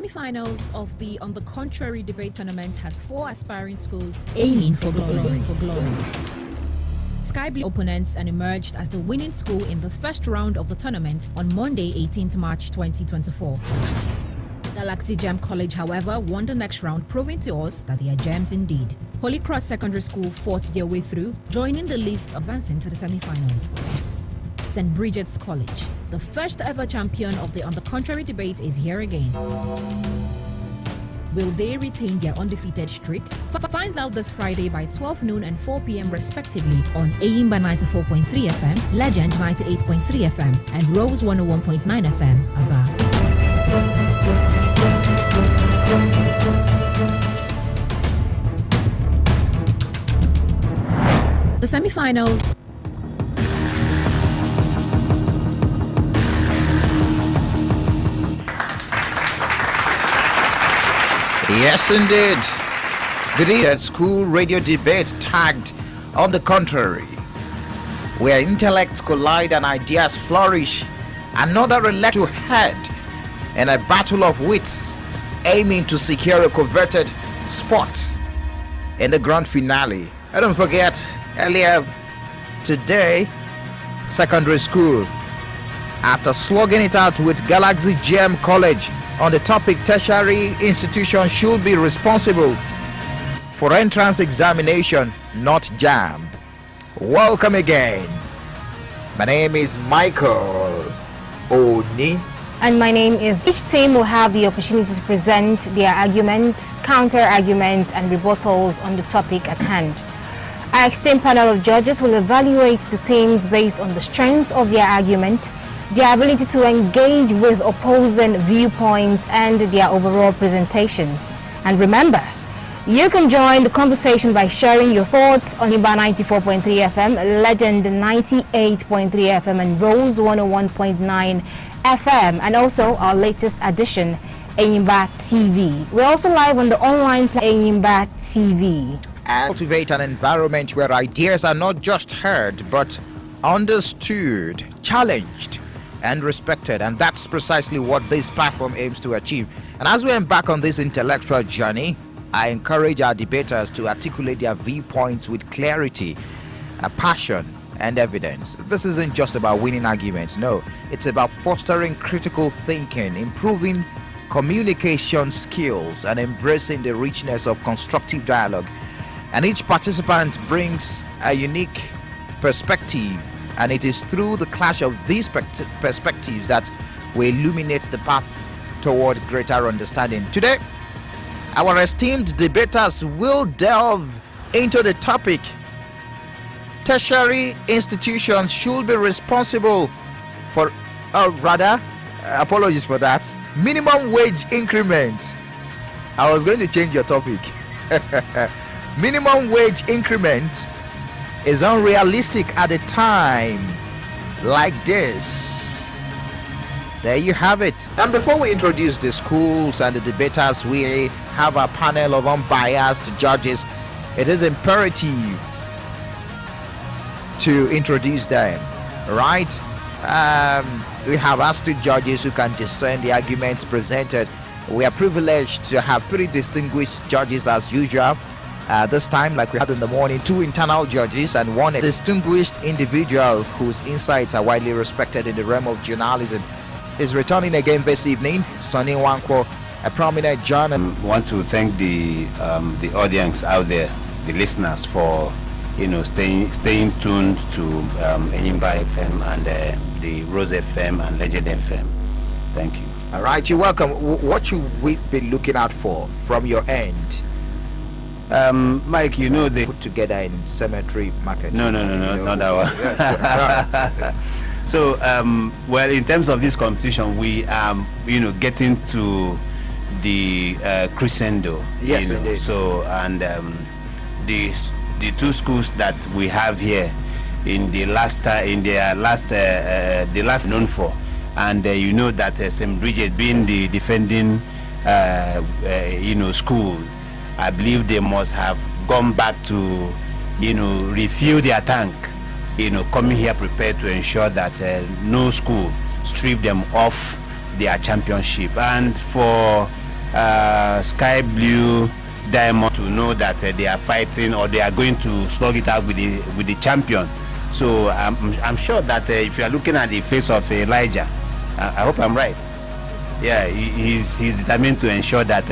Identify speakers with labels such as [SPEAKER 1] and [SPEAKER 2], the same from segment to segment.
[SPEAKER 1] semi-finals of the On the Contrary debate tournament has 4 aspiring schools aiming for glory. Sky Blue opponents and emerged as the winning school in the first round of the tournament on Monday, 18th March 2024. Galaxy JAMB College, however, won the next round, proving to us that they are gems indeed. Holy Cross Secondary School fought their way through, joining the list advancing to the semi-finals. St. Bridget's College, the first ever champion of the On the Contrary debate, is here again. Will they retain their undefeated streak? Find out this Friday by 12 noon and 4 p.m. respectively on Ayimba 94.3 FM, Legend 98.3 FM, and Rose 101.9 FM, Aba. The semi-finals.
[SPEAKER 2] Yes, indeed. Good evening. School radio debate tagged On the Contrary, where intellects collide and ideas flourish. Another electoral head and a battle of wits, aiming to secure a coveted spot in the grand finale. And don't forget, earlier today, secondary school, after slugging it out with Galaxy JAMB College on the topic tertiary institutions should be responsible for entrance examination, not JAMB. Welcome again. My name is Michael Oni.
[SPEAKER 3] And my name is. Each team will have the opportunity to present their arguments, counter-arguments, and rebuttals on the topic at hand. Our esteemed panel of judges will evaluate the teams based on the strength of their argument, their ability to engage with opposing viewpoints, and their overall presentation. And remember, you can join the conversation by sharing your thoughts on Ayimba 94.3 FM, Legend 98.3 FM, and Rose 101.9 FM, and also our latest edition, Ayimba TV. We're also live on the online platform Ayimba TV.
[SPEAKER 2] And cultivate an environment where ideas are not just heard, but understood, challenged, and respected. And that's precisely what this platform aims to achieve. And as we embark on this intellectual journey, I encourage our debaters to articulate their viewpoints with clarity, passion, and evidence. This isn't just about winning arguments. No, it's about fostering critical thinking, improving communication skills, and embracing the richness of constructive dialogue. And each participant brings a unique perspective, and it is through the clash of these perspectives that we illuminate the path toward greater understanding. Today, our esteemed debaters will delve into the topic: tertiary institutions should be responsible for, apologies for that, minimum wage increment. I was going to change your topic. Minimum wage increment is unrealistic at a time like this. There you have it. And before we introduce the schools and the debaters, we have a panel of unbiased judges. It is imperative to introduce them, right? We have astute judges who can discern the arguments presented. We are privileged to have 3 distinguished judges as usual. This time, like we had in the morning, 2 internal judges and 1 distinguished individual whose insights are widely respected in the realm of journalism. Is returning again this evening, Sonny Wankwo, a prominent journalist.
[SPEAKER 4] I want to thank the audience out there, the listeners, for staying tuned to Ayimba FM and the Rose FM and Legend FM. Thank you.
[SPEAKER 2] All right, you're welcome. What should we be looking out for from your end?
[SPEAKER 4] Mike, they
[SPEAKER 2] put together in cemetery market.
[SPEAKER 4] No, not that one. So, well, in terms of this competition, we getting to the crescendo.
[SPEAKER 2] Yes, indeed.
[SPEAKER 4] So, and the 2 schools that we have here in the last known for, and that St. Bridget being the defending school, I believe they must have gone back to refuel their tank, coming here prepared to ensure that no school strip them off their championship. And for Sky Blue Diamond to know that they are fighting, or they are going to slug it out with the champion. So I'm sure that if you are looking at the face of Elijah, I hope I'm right. Yeah, he's determined to ensure that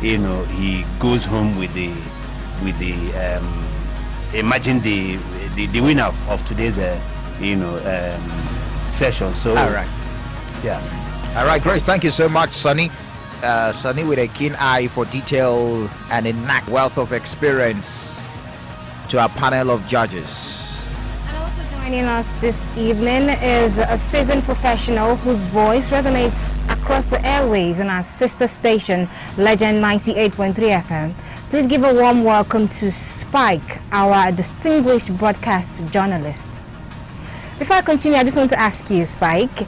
[SPEAKER 4] he goes home with the imagine the winner of today's session. So
[SPEAKER 2] all right,
[SPEAKER 4] yeah,
[SPEAKER 2] all right, great. Thank you so much, Sonny. Sonny with a keen eye for detail and a wealth of experience to our panel of judges.
[SPEAKER 3] And also joining us this evening is a seasoned professional whose voice resonates across the airwaves on our sister station, Legend 98.3 FM. Please give a warm welcome to Spike, our distinguished broadcast journalist. Before I continue, I just want to ask you, Spike,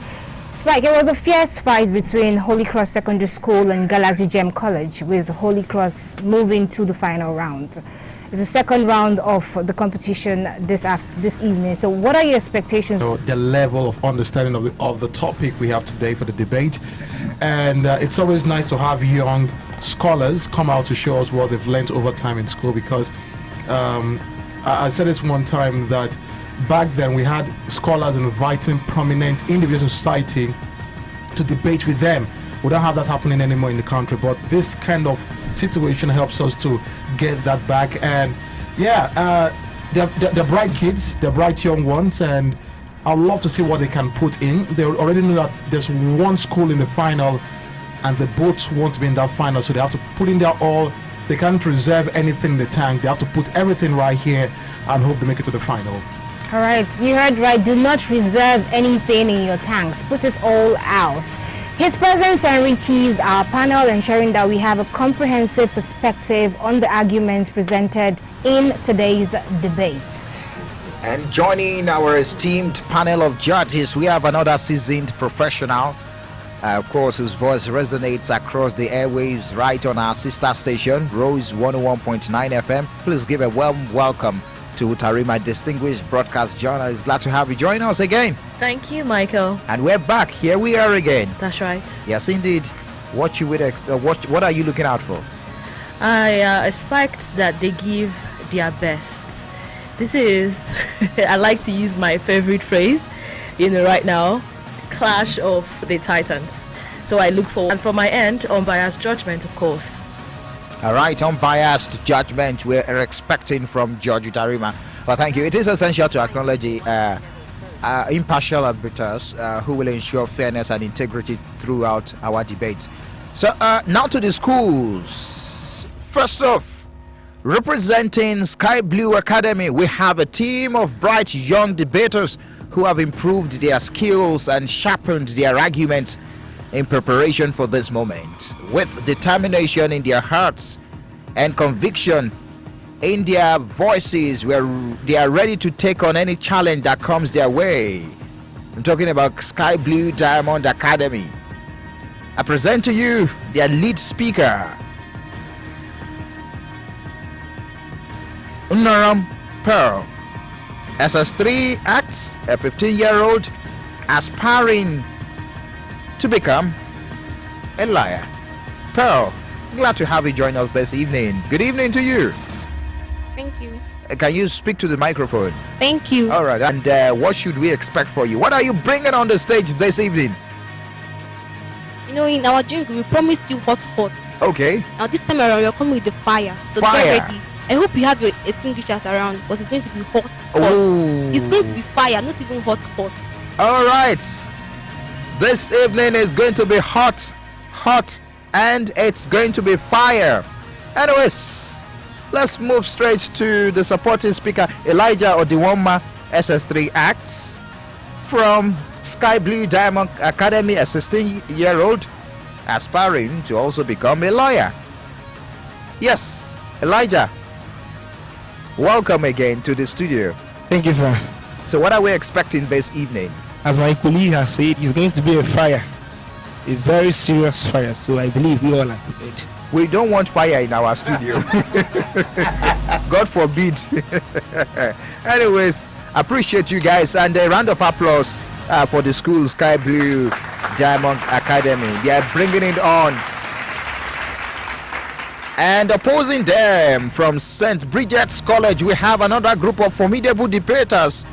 [SPEAKER 3] it was a fierce fight between Holy Cross Secondary School and Galaxy JAMB College, with Holy Cross moving to the final round. It's the second round of the competition this evening. So what are your expectations?
[SPEAKER 5] So the level of understanding of the topic we have today for the debate. And it's always nice to have young scholars come out to show us what they've learned over time in school, because I said this one time that back then we had scholars inviting prominent individuals in society to debate with them. We don't have that happening anymore in the country, but this kind of situation helps us to get that back. And yeah, they're bright kids, they're bright young ones, and I'd love to see what they can put in. They already know that there's one school in the final and they both want to be in that final, so they have to put in their all. They can't reserve anything in the tank. They have to put everything right here and hope they make it to the final.
[SPEAKER 3] All right, you heard right. Do not reserve anything in your tanks. Put it all out. His presence enriches our panel, ensuring that we have a comprehensive perspective on the arguments presented in today's debate.
[SPEAKER 2] And joining our esteemed panel of judges, we have another seasoned professional, of course, whose voice resonates across the airwaves right on our sister station, Rose 101.9 FM. Please give a warm welcome to Tarima, distinguished broadcast journalist. Glad to have you join us again.
[SPEAKER 6] Thank you, Michael.
[SPEAKER 2] And we're back. Here we are again.
[SPEAKER 6] That's right.
[SPEAKER 2] Yes, indeed. What are you looking out for?
[SPEAKER 6] I expect that they give their best. This is, I like to use my favorite phrase, right now, clash of the titans. So I look for, and from my end, unbiased judgment, of course.
[SPEAKER 2] All right, unbiased judgment we're expecting from Judge Tarima. Well, thank you. It is essential to acknowledge impartial arbiters who will ensure fairness and integrity throughout our debates. So now to the schools. First off, representing Sky Blue Academy, we have a team of bright young debaters who have improved their skills and sharpened their arguments in preparation for this moment. With determination in their hearts and conviction in their voices, where they are ready to take on any challenge that comes their way. I'm talking about Sky Blue Diamond Academy. I present to you their lead speaker, Unaram Pearl. SS3 acts, a 15-year-old aspiring to become a liar. Pearl, glad to have you join us this evening. Good evening to you.
[SPEAKER 7] Thank you.
[SPEAKER 2] Can you speak to the microphone?
[SPEAKER 7] Thank you.
[SPEAKER 2] All right, and what should we expect for you? What are you bringing on the stage this evening?
[SPEAKER 7] In our drink, we promised you hot.
[SPEAKER 2] Okay.
[SPEAKER 7] Now this time around, we're coming with the fire. So
[SPEAKER 2] Fire.
[SPEAKER 7] get ready. I hope you have your extinguishers around, because it's going to be hot.
[SPEAKER 2] Oh.
[SPEAKER 7] It's going to be fire, not even hot.
[SPEAKER 2] All right. This evening is going to be hot, and it's going to be fire. Anyways, let's move straight to the supporting speaker, Elijah Odiwoma, SS3 acts, from Sky Blue Diamond Academy, a 16-year-old aspiring to also become a lawyer. Yes, Elijah, welcome again to the studio.
[SPEAKER 8] Thank you, sir.
[SPEAKER 2] So what are we expecting this evening?
[SPEAKER 8] As my colleague has said, it's going to be a fire. A very serious fire. So I believe we all are prepared.
[SPEAKER 2] We don't want fire in our studio. God forbid. Anyways, appreciate you guys, and a round of applause for the school Sky Blue Diamond Academy. They are bringing it on. And opposing them from St. Bridget's College, we have another group of formidable debaters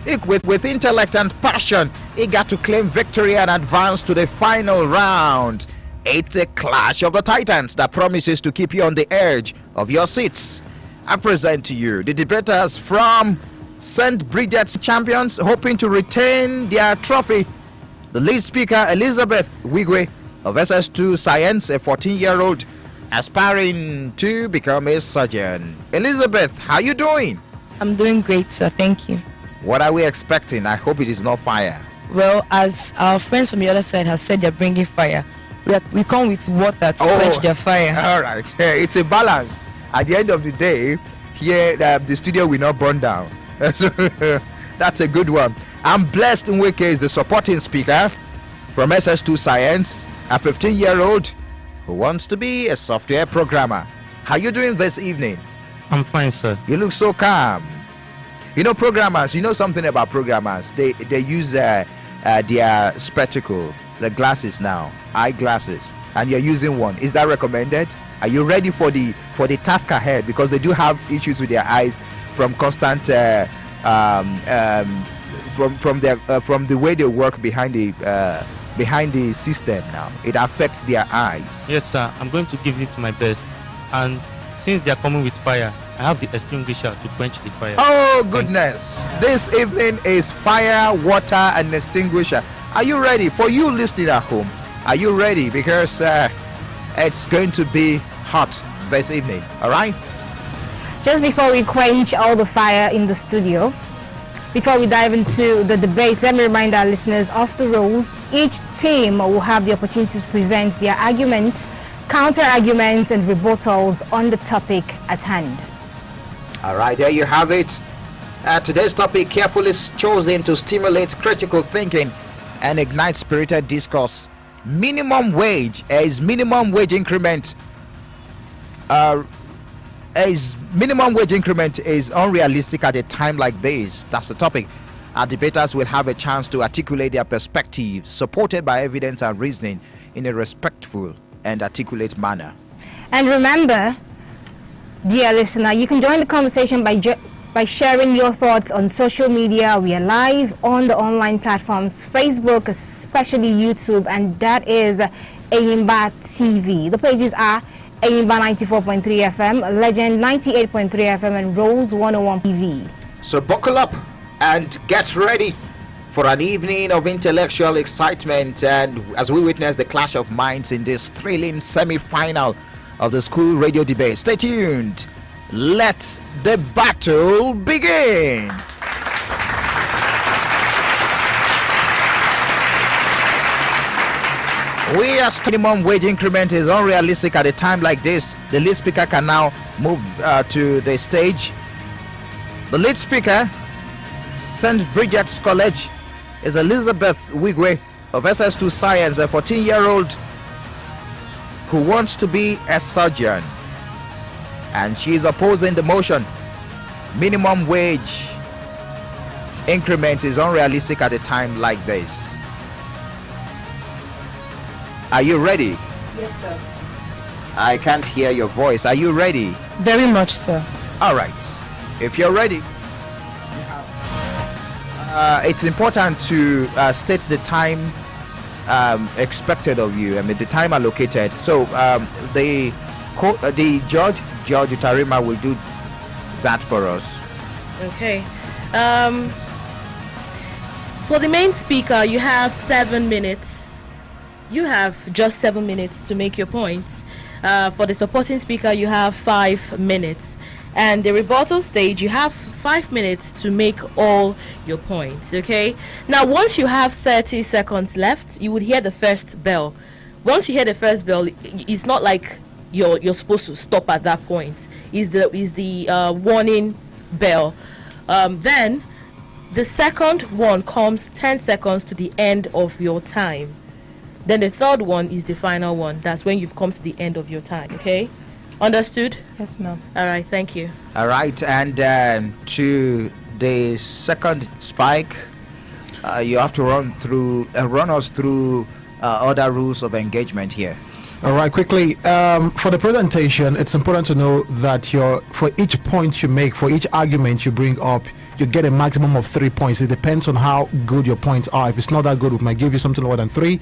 [SPEAKER 2] equipped with intellect and passion, eager to claim victory and advance to the final round. It's a clash of the titans that promises to keep you on the edge of your seats. I present to you the debaters from St. Bridget's champions, hoping to retain their trophy. The lead speaker, Elizabeth Wigwe of SS2 Science, a 14-year-old aspiring to become a surgeon. Elizabeth, how you doing?
[SPEAKER 9] I'm doing great, sir. Thank you.
[SPEAKER 2] What are we expecting? I hope it is not fire.
[SPEAKER 9] Well, as our friends from the other side have said, they're bringing fire. We come with water to quench their fire.
[SPEAKER 2] All right. It's a balance. At the end of the day, here the studio will not burn down. That's a good one. I'm blessed Nweke is the supporting speaker from SS2 Science, a 15-year-old who wants to be a software programmer. How you doing this evening?
[SPEAKER 8] I'm fine, sir.
[SPEAKER 2] You look so calm. You know, programmers, you know something about programmers. They use their spectacle, the glasses now, eyeglasses, and you're using one. Is that recommended? Are you ready for the task ahead? Because they do have issues with their eyes from constant from the way they work behind the system now. It affects their eyes.
[SPEAKER 8] Yes, sir. I'm going to give it my best. And since they are coming with fire, I have the extinguisher to quench the fire.
[SPEAKER 2] Oh, goodness. This evening is fire, water, and extinguisher. Are you ready? For you listening at home, are you ready? Because it's going to be hot this evening. All right?
[SPEAKER 3] Just before we quench all the fire in the studio, before we dive into the debate, let me remind our listeners of the rules. Each team will have the opportunity to present their argument, counter-arguments, and rebuttals on the topic at hand.
[SPEAKER 2] All right, there you have it. Today's topic carefully chosen to stimulate critical thinking and ignite spirited discourse. Minimum wage increment is unrealistic at a time like this. That's the topic. Our debaters will have a chance to articulate their perspectives, supported by evidence and reasoning, in a respectful and articulate manner.
[SPEAKER 3] And remember, dear listener, you can join the conversation by sharing your thoughts on social media. We are live on the online platforms, Facebook, especially YouTube, and that is Ayimba TV. The pages are Ayimba 94.3 FM, Legend 98.3 FM, and Rose 101 TV.
[SPEAKER 2] So buckle up and get ready for an evening of intellectual excitement, and as we witness the clash of minds in this thrilling semi-final of the school radio debate. Stay tuned. Let the battle begin. Minimum wage increment is unrealistic at a time like this. The lead speaker can now move to the stage. The lead speaker, St. Bridget's College, is Elizabeth Wigwe of SS2 Science, a 14-year-old who wants to be a surgeon, and she is opposing the motion. Minimum wage increment is unrealistic at a time like this. Are you ready?
[SPEAKER 9] Yes, sir.
[SPEAKER 2] I can't hear your voice. Are you ready?
[SPEAKER 9] Very much, sir.
[SPEAKER 2] All right. If you're ready, it's important to state the time expected of you. I mean, the time allocated. So the Judge Utarima will do that for us.
[SPEAKER 6] Okay. For the main speaker, you have 7 minutes. You have just 7 minutes to make your points. For the supporting speaker, you have 5 minutes. And the rebuttal stage, you have 5 minutes to make all your points. Okay. Now, once you have 30 seconds left, you would hear the first bell. Once you hear the first bell, it's not like you're supposed to stop at that point. Is the warning bell. Then the second one comes 10 seconds to the end of your time. Then the third one is the final one. That's when you've come to the end of your time. Okay. Understood?
[SPEAKER 9] Yes, ma'am.
[SPEAKER 6] All right, thank you.
[SPEAKER 2] All right, and to the second spike, you have to run us through other rules of engagement here.
[SPEAKER 5] All right, quickly, for the presentation, it's important to know that for each point you make, for each argument you bring up, you get a maximum of 3 points. It depends on how good your points are. If it's not that good, we might give you something lower than 3.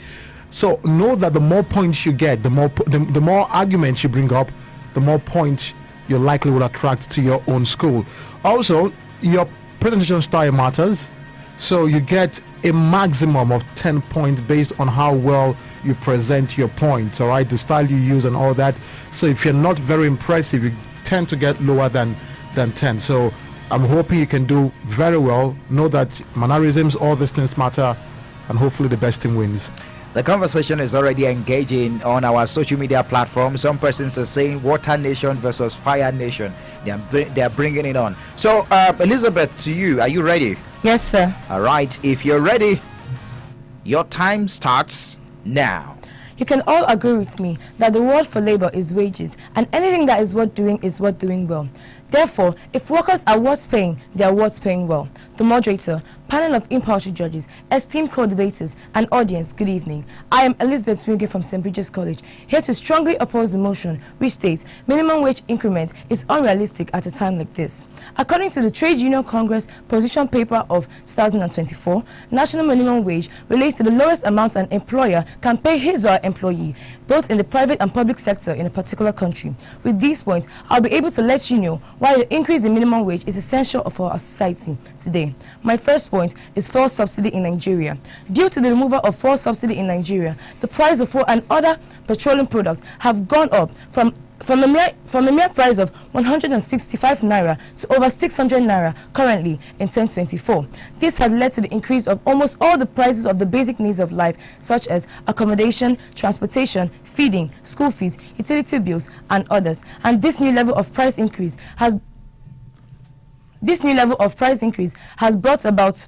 [SPEAKER 5] So know that the more points you get, the more arguments you bring up, the more points you likely will attract to your own school. Also, your presentation style matters. So you get a maximum of 10 points based on how well you present your points, all right, the style you use and all that. So if you're not very impressive, you tend to get lower than 10. So I'm hoping you can do very well. Know that mannerisms, all these things matter, and hopefully the best team wins.
[SPEAKER 2] The conversation is already engaging on our social media platforms. Some persons are saying Water Nation versus Fire Nation. They are bringing it on. So Elizabeth, to you, are you ready?
[SPEAKER 9] Yes, sir.
[SPEAKER 2] All right, if you're ready, your time starts now.
[SPEAKER 9] You can all agree with me that the word for labor is wages, and anything that is worth doing is worth doing well. Therefore, if workers are worth paying, they are worth paying well. The moderator, panel of impartial judges, esteemed co-debaters, and audience, good evening. I am Elizabeth Swinge from St. Bridget's College, here to strongly oppose the motion which states minimum wage increment is unrealistic at a time like this. According to the Trade Union Congress position paper of 2024, national minimum wage relates to the lowest amount an employer can pay his or her employee, both in the private and public sector in a particular country. With these points, I'll be able to let you know why the increase in minimum wage is essential for our society today. My first point is fuel subsidy in Nigeria. Due to the removal of fuel subsidy in Nigeria, the price of fuel and other petroleum products have gone up from a mere price of 165 naira to over 600 naira currently in 2024. This has led to the increase of almost all the prices of the basic needs of life, such as accommodation, transportation, feeding, school fees, utility bills, and others. And this new level of price increase has brought about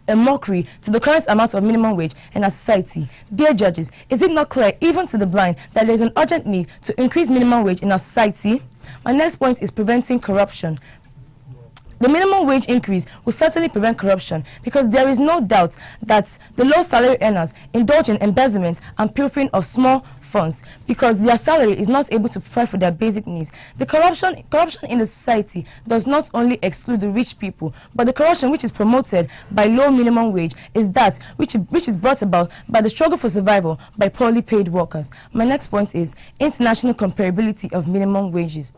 [SPEAKER 9] a mockery to the current amount of minimum wage in our society. Dear judges, is it not clear, even to the blind, that there is an urgent need to increase minimum wage in our society? My next point is preventing corruption. The minimum wage increase will certainly prevent corruption, because there is no doubt that the low salary earners indulge in embezzlement and pilfering of small funds because their salary is not able to provide for their basic needs. The corruption in the society does not only exclude the rich people, but the corruption which is promoted by low minimum wage is that which is brought about by the struggle for survival by poorly paid workers. My next point is international comparability of minimum wages.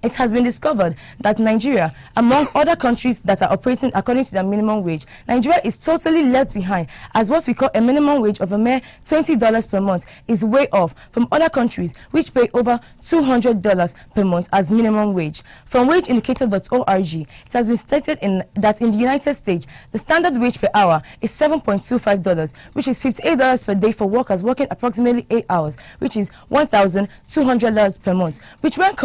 [SPEAKER 9] It has been discovered that Nigeria, among other countries that are operating according to their minimum wage, Nigeria is totally left behind, as what we call a minimum wage of a mere $20 per month is way off from other countries which pay over $200 per month as minimum wage. From wageindicator.org, it has been stated that in the United States, the standard wage per hour is $7.25, which is $58 per day for workers working approximately 8 hours, which is $1,200 per month, which when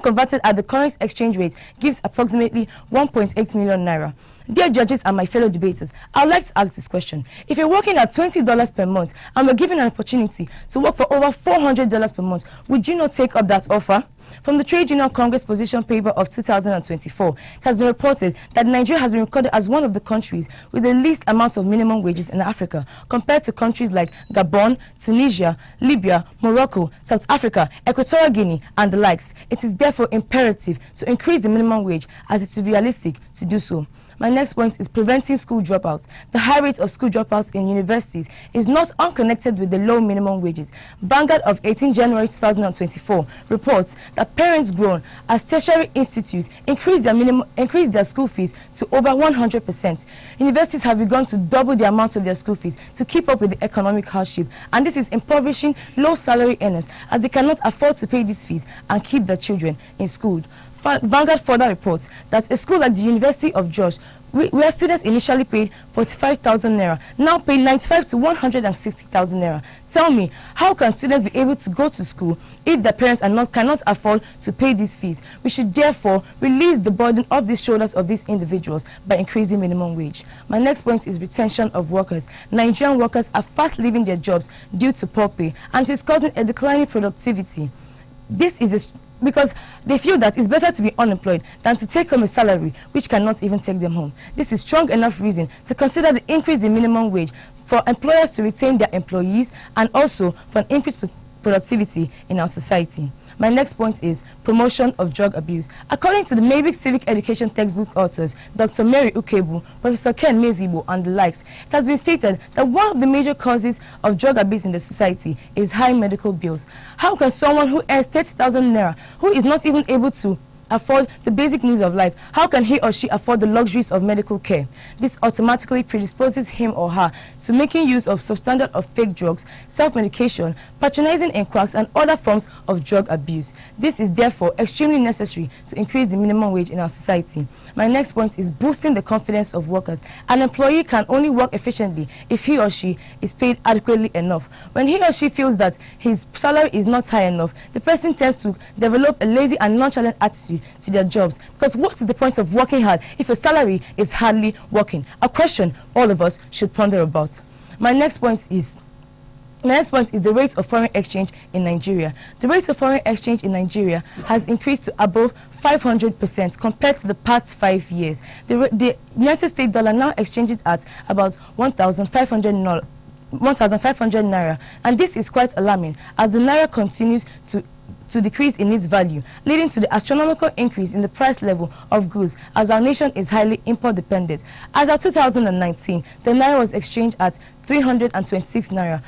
[SPEAKER 9] converted at the current exchange rate, gives approximately 1.8 million naira. Dear judges and my fellow debaters, I would like to ask this question. If you're working at $20 per month and we're given an opportunity to work for over $400 per month, would you not take up that offer? From the Trade Union Congress position paper of 2024, it has been reported that Nigeria has been recorded as one of the countries with the least amount of minimum wages in Africa, compared to countries like Gabon, Tunisia, Libya, Morocco, South Africa, Equatorial Guinea, and the likes. It is therefore imperative to increase the minimum wage, as it is realistic to do so. My next point is preventing school dropouts. The high rate of school dropouts in universities is not unconnected with the low minimum wages. Vanguard of 18 January 2024 reports that parents grown as tertiary institutes increase their school fees to over 100%. Universities have begun to double the amount of their school fees to keep up with the economic hardship, and this is impoverishing low salary earners, as they cannot afford to pay these fees and keep their children in school. Vanguard further reports that a school like the University of Jos, where students initially paid 45,000 naira, now pay 95 to 160,000 naira. Tell me, how can students be able to go to school if their parents cannot afford to pay these fees? We should therefore release the burden off the shoulders of these individuals by increasing minimum wage. My next point is retention of workers. Nigerian workers are fast leaving their jobs due to poor pay, and it is causing a declining productivity. because they feel that it's better to be unemployed than to take home a salary which cannot even take them home. This is strong enough reason to consider the increase in minimum wage for employers to retain their employees and also for an increased productivity in our society. My next point is promotion of drug abuse. According to the Mavic Civic Education textbook authors, Dr. Mary Ukebu, Professor Ken Mezibo, and the likes, it has been stated that one of the major causes of drug abuse in the society is high medical bills. How can someone who earns 30,000 naira, who is not even able to afford the basic needs of life, how can he or she afford the luxuries of medical care? This automatically predisposes him or her to making use of substandard or fake drugs, self-medication, patronizing in quacks, and other forms of drug abuse. This is therefore extremely necessary to increase the minimum wage in our society. My next point is boosting the confidence of workers. An employee can only work efficiently if he or she is paid adequately enough. When he or she feels that his salary is not high enough, the person tends to develop a lazy and nonchalant attitude to their jobs. Because what is the point of working hard if a salary is hardly working? A question all of us should ponder about. My next point is the rate of foreign exchange in Nigeria. The rate of foreign exchange in Nigeria has increased to above 500% compared to the past 5 years. The United States dollar now exchanges at about 1,500 naira, and this is quite alarming as the naira continues to decrease in its value, leading to the astronomical increase in the price level of goods as our nation is highly import dependent. As of 2019, the naira was exchanged at 326 naira,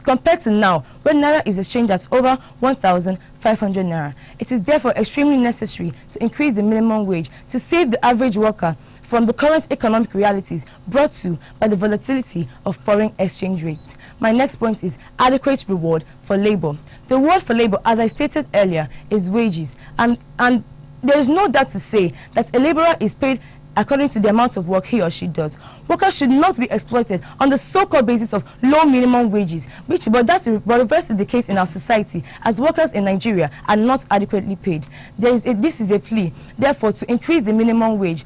[SPEAKER 9] compared to now, when naira is exchanged at over 1,500 naira. It is therefore extremely necessary to increase the minimum wage to save the average worker from the current economic realities brought to by the volatility of foreign exchange rates. My next point is adequate reward for labor. The reward for labor, as I stated earlier, is wages, and there is no doubt to say that a laborer is paid according to the amount of work he or she does. Workers should not be exploited on the so-called basis of low minimum wages, but reverse is the case in our society, as workers in Nigeria are not adequately paid. This is a plea, therefore, to increase the minimum wage,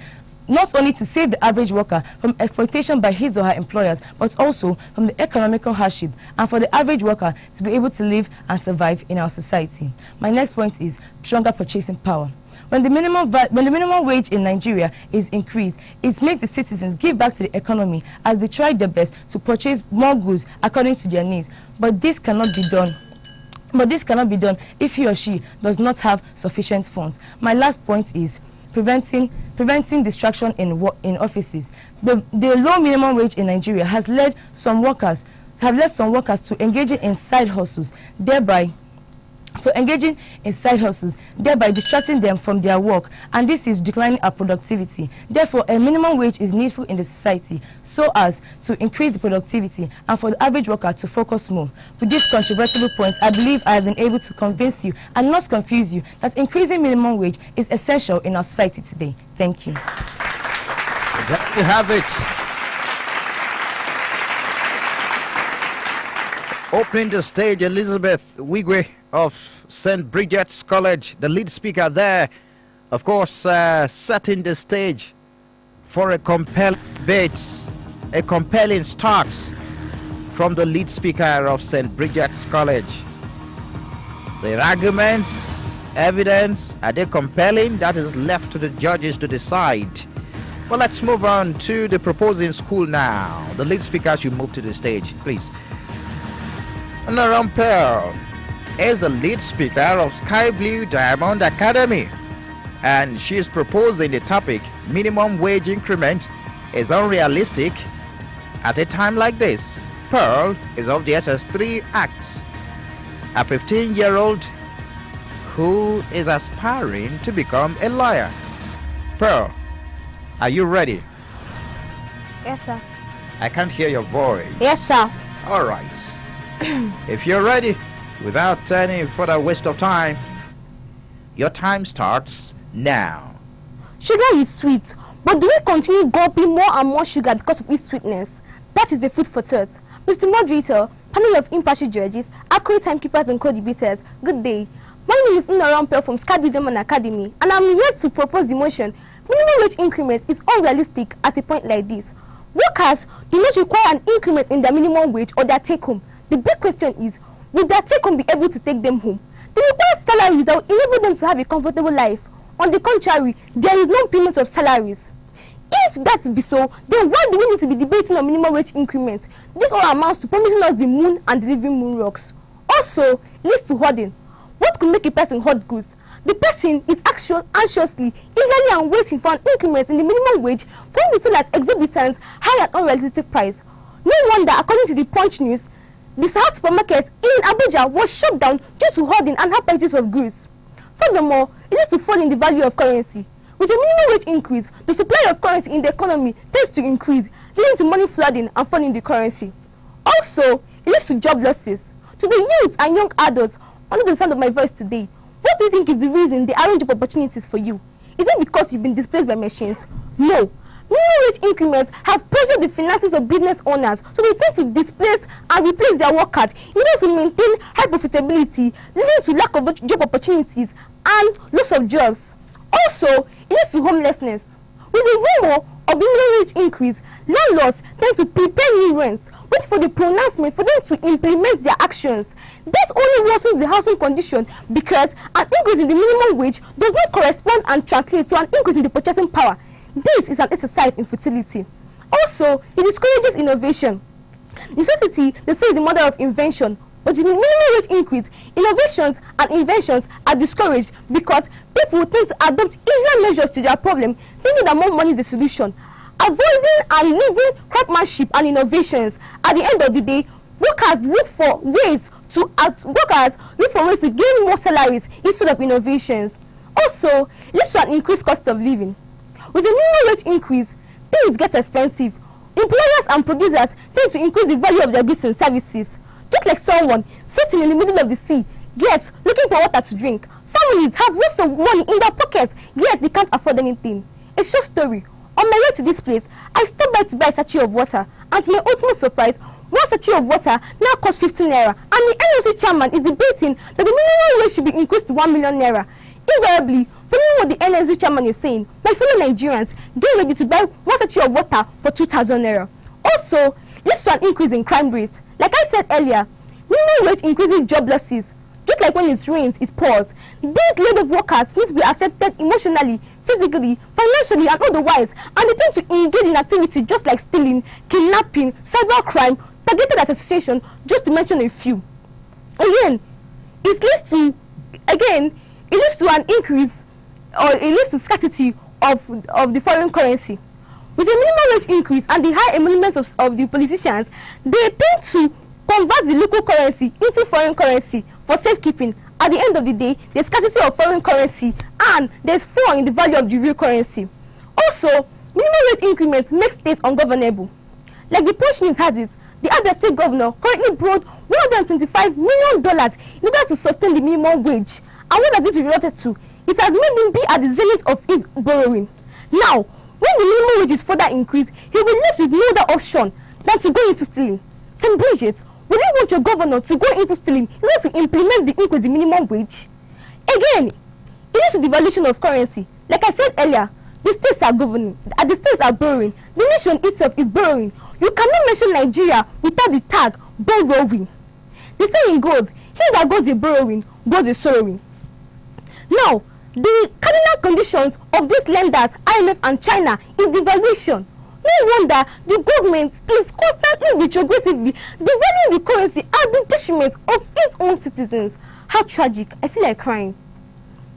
[SPEAKER 9] not only to save the average worker from exploitation by his or her employers, but also from the economical hardship, and for the average worker to be able to live and survive in our society. My next point is stronger purchasing power. When the minimum wage in Nigeria is increased, it makes the citizens give back to the economy as they try their best to purchase more goods according to their needs. But this cannot be done. If he or she does not have sufficient funds. My last point is preventing distraction in offices. The low minimum wage in Nigeria has led some workers to engaging in side hustles, thereby distracting them from their work, and this is declining our productivity. Therefore, a minimum wage is needful in the society so as to increase the productivity and for the average worker to focus more. With these controversial points, I believe I have been able to convince you and not confuse you that increasing minimum wage is essential in our society today. Thank you.
[SPEAKER 2] There you have it. Opening the stage, Elizabeth Wigwe of St. Bridget's College, the lead speaker there, of course, setting the stage for a compelling debate, a compelling start from the lead speaker of St. Bridget's College. The arguments, evidence, are they compelling? That is left to the judges to decide. Well, let's move on to the proposing school now. The lead speaker should move to the stage, please. Honorable Pearl is the lead speaker of Sky Blue Diamond Academy, and she is proposing the topic minimum wage increment is unrealistic at a time like this. Pearl is of the SS3 Acts, a 15-year-old who is aspiring to become a lawyer. Pearl, are you ready?
[SPEAKER 7] Yes, sir.
[SPEAKER 2] I can't hear your voice.
[SPEAKER 7] Yes, sir.
[SPEAKER 2] All right. If you're ready, without any further waste of time, your time starts now.
[SPEAKER 7] Sugar is sweet, but do we continue gulping more and more sugar because of its sweetness? That is the food for thought. Mr. Moderator, panel of impartial judges, accurate timekeepers and co-debaters, good day. My name is Unarampe from Sky Diamond Academy, and I'm here to propose the motion. Minimum wage increment is unrealistic at a point like this. Workers do not require an increment in their minimum wage or their take-home. The big question is, will their take-home be able to take them home? They require salaries that will enable them to have a comfortable life. On the contrary, there is no payment of salaries. If that be so, then why do we need to be debating on minimum wage increments? This all amounts to promising us the moon and delivering moon rocks. Also, it leads to hoarding. What could make a person hoard goods? The person is anxiously, eagerly and waiting for an increment in the minimum wage from the sale at exorbitant, high and unrealistic price. No wonder, according to the Punch News, the South supermarket in Abuja was shut down due to hoarding and high prices of goods. Furthermore, it used to fall in the value of currency. With a minimum wage increase, the supply of currency in the economy tends to increase, leading to money flooding and falling the currency. Also, it leads to job losses. To the youth and young adults under the sound of my voice today, what do you think is the reason they aren't job opportunities for you? Is it because you've been displaced by machines? No. Minimum wage increments have pressured the finances of business owners, so they tend to displace and replace their workers in order to maintain high profitability, leading to lack of job opportunities and loss of jobs. Also, it leads to homelessness. With the rumor of minimum wage increase, landlords tend to prepare new rents, waiting for the pronouncement for them to implement their actions. This only worsens the housing condition because an increase in the minimum wage does not correspond and translate to an increase in the purchasing power. This is an exercise in futility. Also, it discourages innovation. Necessity, they say, is the mother of invention. But with the minimum wage increase, innovations and inventions are discouraged because people tend to adopt easier measures to their problem, thinking that more money is the solution. Avoiding and leaving craftsmanship and innovations. At the end of the day, workers look for ways to gain more salaries instead of innovations. Also, it leads to an increased cost of living. With the minimum wage increase, things get expensive. Employers and producers tend to increase the value of their goods and services. Just like someone sitting in the middle of the sea, yet looking for water to drink. Families have lots of money in their pockets, yet they can't afford anything. A short story. On my way to this place, I stopped by to buy a sachet of water, and to my ultimate surprise, one sachet of water now costs 15 naira, and the NLC chairman is debating that the minimum wage should be increased to 1 million naira. Invariably, following what the NLC chairman is saying, my fellow Nigerians get ready to buy one sachet of water for 2,000 naira. Also, this is an increase in crime rates. Like I said earlier, minimum wage increases job losses. Just like when it rains, it pours. These load of workers need to be affected emotionally, physically, financially, and otherwise, and they tend to engage in activity just like stealing, kidnapping, cybercrime, targeted association, just to mention a few. Again, it leads to an increase, or it leads to scarcity of the foreign currency. With the minimum wage increase and the high emolument of the politicians, they tend to convert the local currency into foreign currency for safekeeping. At the end of the day, there's scarcity of foreign currency and there's fall in the value of the real currency. Also, minimum wage increments make states ungovernable. Like the Punch News has it, the Abia State governor currently borrowed $125 million in order to sustain the minimum wage. And what has this related to? It has made him be at the zenith of his borrowing. Now, when the minimum wage is further increased, he will be left with no other option than to go into stealing. St. Bridget, will you want your governor to go into stealing in order to implement the increase in minimum wage? Again, it leads to devaluation of currency. Like I said earlier, the states are governing, the states are borrowing. The nation itself is borrowing. You cannot mention Nigeria without the tag borrowing. The saying goes, here that goes the borrowing, goes the sorrowing. Now, the cardinal conditions of these lenders, IMF and China, is devaluation. No wonder the government is constantly retrogressively devaluing the currency at the detriment of its own citizens. How tragic. I feel like crying.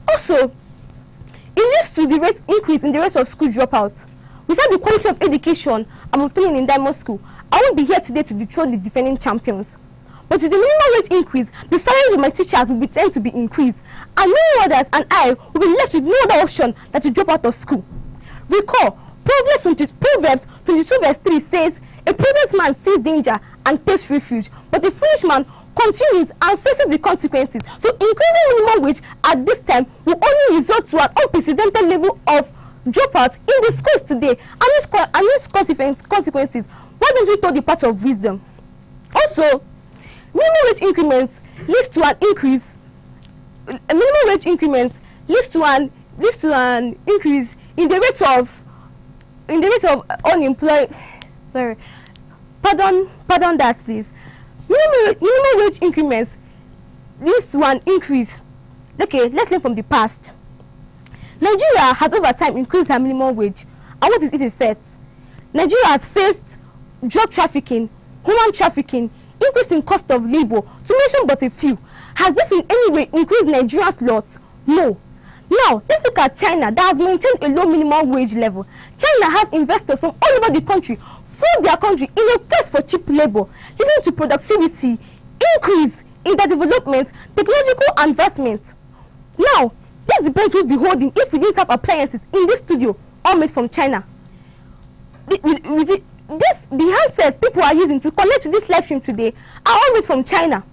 [SPEAKER 7] Also, it leads to the rate increase in the rate of school dropouts. Without the quality of education I'm obtaining in Diamond School, I won't be here today to dethrone the defending champions. But with the minimum rate increase, the salaries of my teachers will be tend to be increased, and many others and I will be left with no other option than to drop out of school. Recall, Proverbs 22 verse 3 says, a prudent man sees danger and takes refuge, but a foolish man continues and faces the consequences. So increasing minimum wage at this time will only result to an unprecedented level of dropouts in the schools today, and its consequences. Why don't we talk the part of wisdom? Also, minimum wage increments leads to an increase. Minimum wage increments leads to an increase in the rate of unemployed. Sorry, pardon that, please. Minimum wage increments leads to an increase. Okay, let's learn from the past. Nigeria has over time increased her minimum wage. And what is its effects? Nigeria has faced drug trafficking, human trafficking, increase in cost of labor, to mention but a few. Has this in any way increased Nigeria's loss? No. Now, let's look at China that has maintained a low minimum wage level. China has investors from all over the country flood their country in a quest for cheap labor, leading to productivity, increase in their development, technological advancement. Now, this debate will be holding if we didn't have appliances in this studio all made from China. The handsets people are using to connect to this live stream today are all made from China.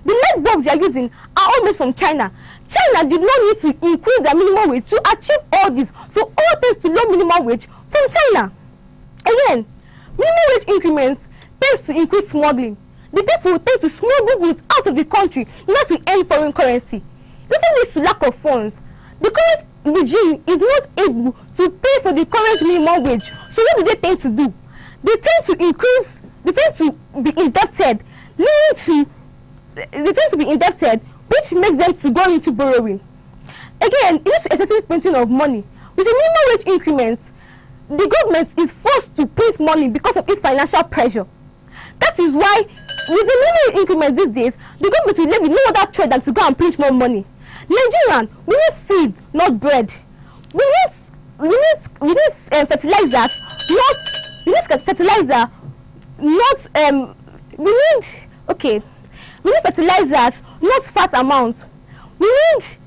[SPEAKER 7] The light bulbs they are using are all made from China. China did not need to increase their minimum wage to achieve all this. So all thanks to low minimum wage from China. Again, minimum wage increments tends to increase smuggling. The people tend to smuggle goods out of the country in order to earn foreign currency. This leads to lack of funds. The current regime is not able to pay for the current minimum wage. So what do they tend to do? They tend to increase, they tend to be indebted, which makes them to go into borrowing. Again, it is excessive printing of money. With the minimum wage increments, the government is forced to print money because of its financial pressure. That is why, with the minimum wage increment these days, the government will live with no other choice than to go and print more money. Nigerian, we need seed, not bread. We need fertilizers, we need fertilizers, not fat amounts. We need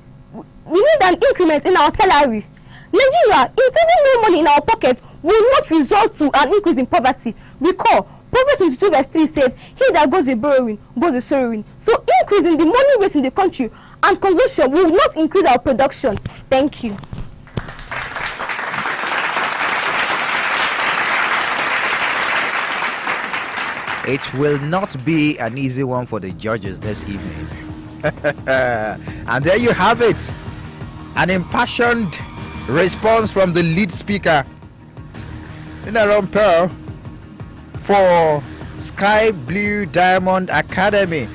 [SPEAKER 7] an increment in our salary. Nigeria, increasing more money in our pocket will not result to an increase in poverty. Recall, Proverbs 22 verse 3 said, "He that goes a borrowing, goes a sorrowing." So increasing the money raised in the country and consumption will not increase our production. Thank you.
[SPEAKER 2] It will not be an easy one for the judges this evening. And there you have it. An impassioned response from the lead speaker in a Pearl for Sky Blue Diamond Academy,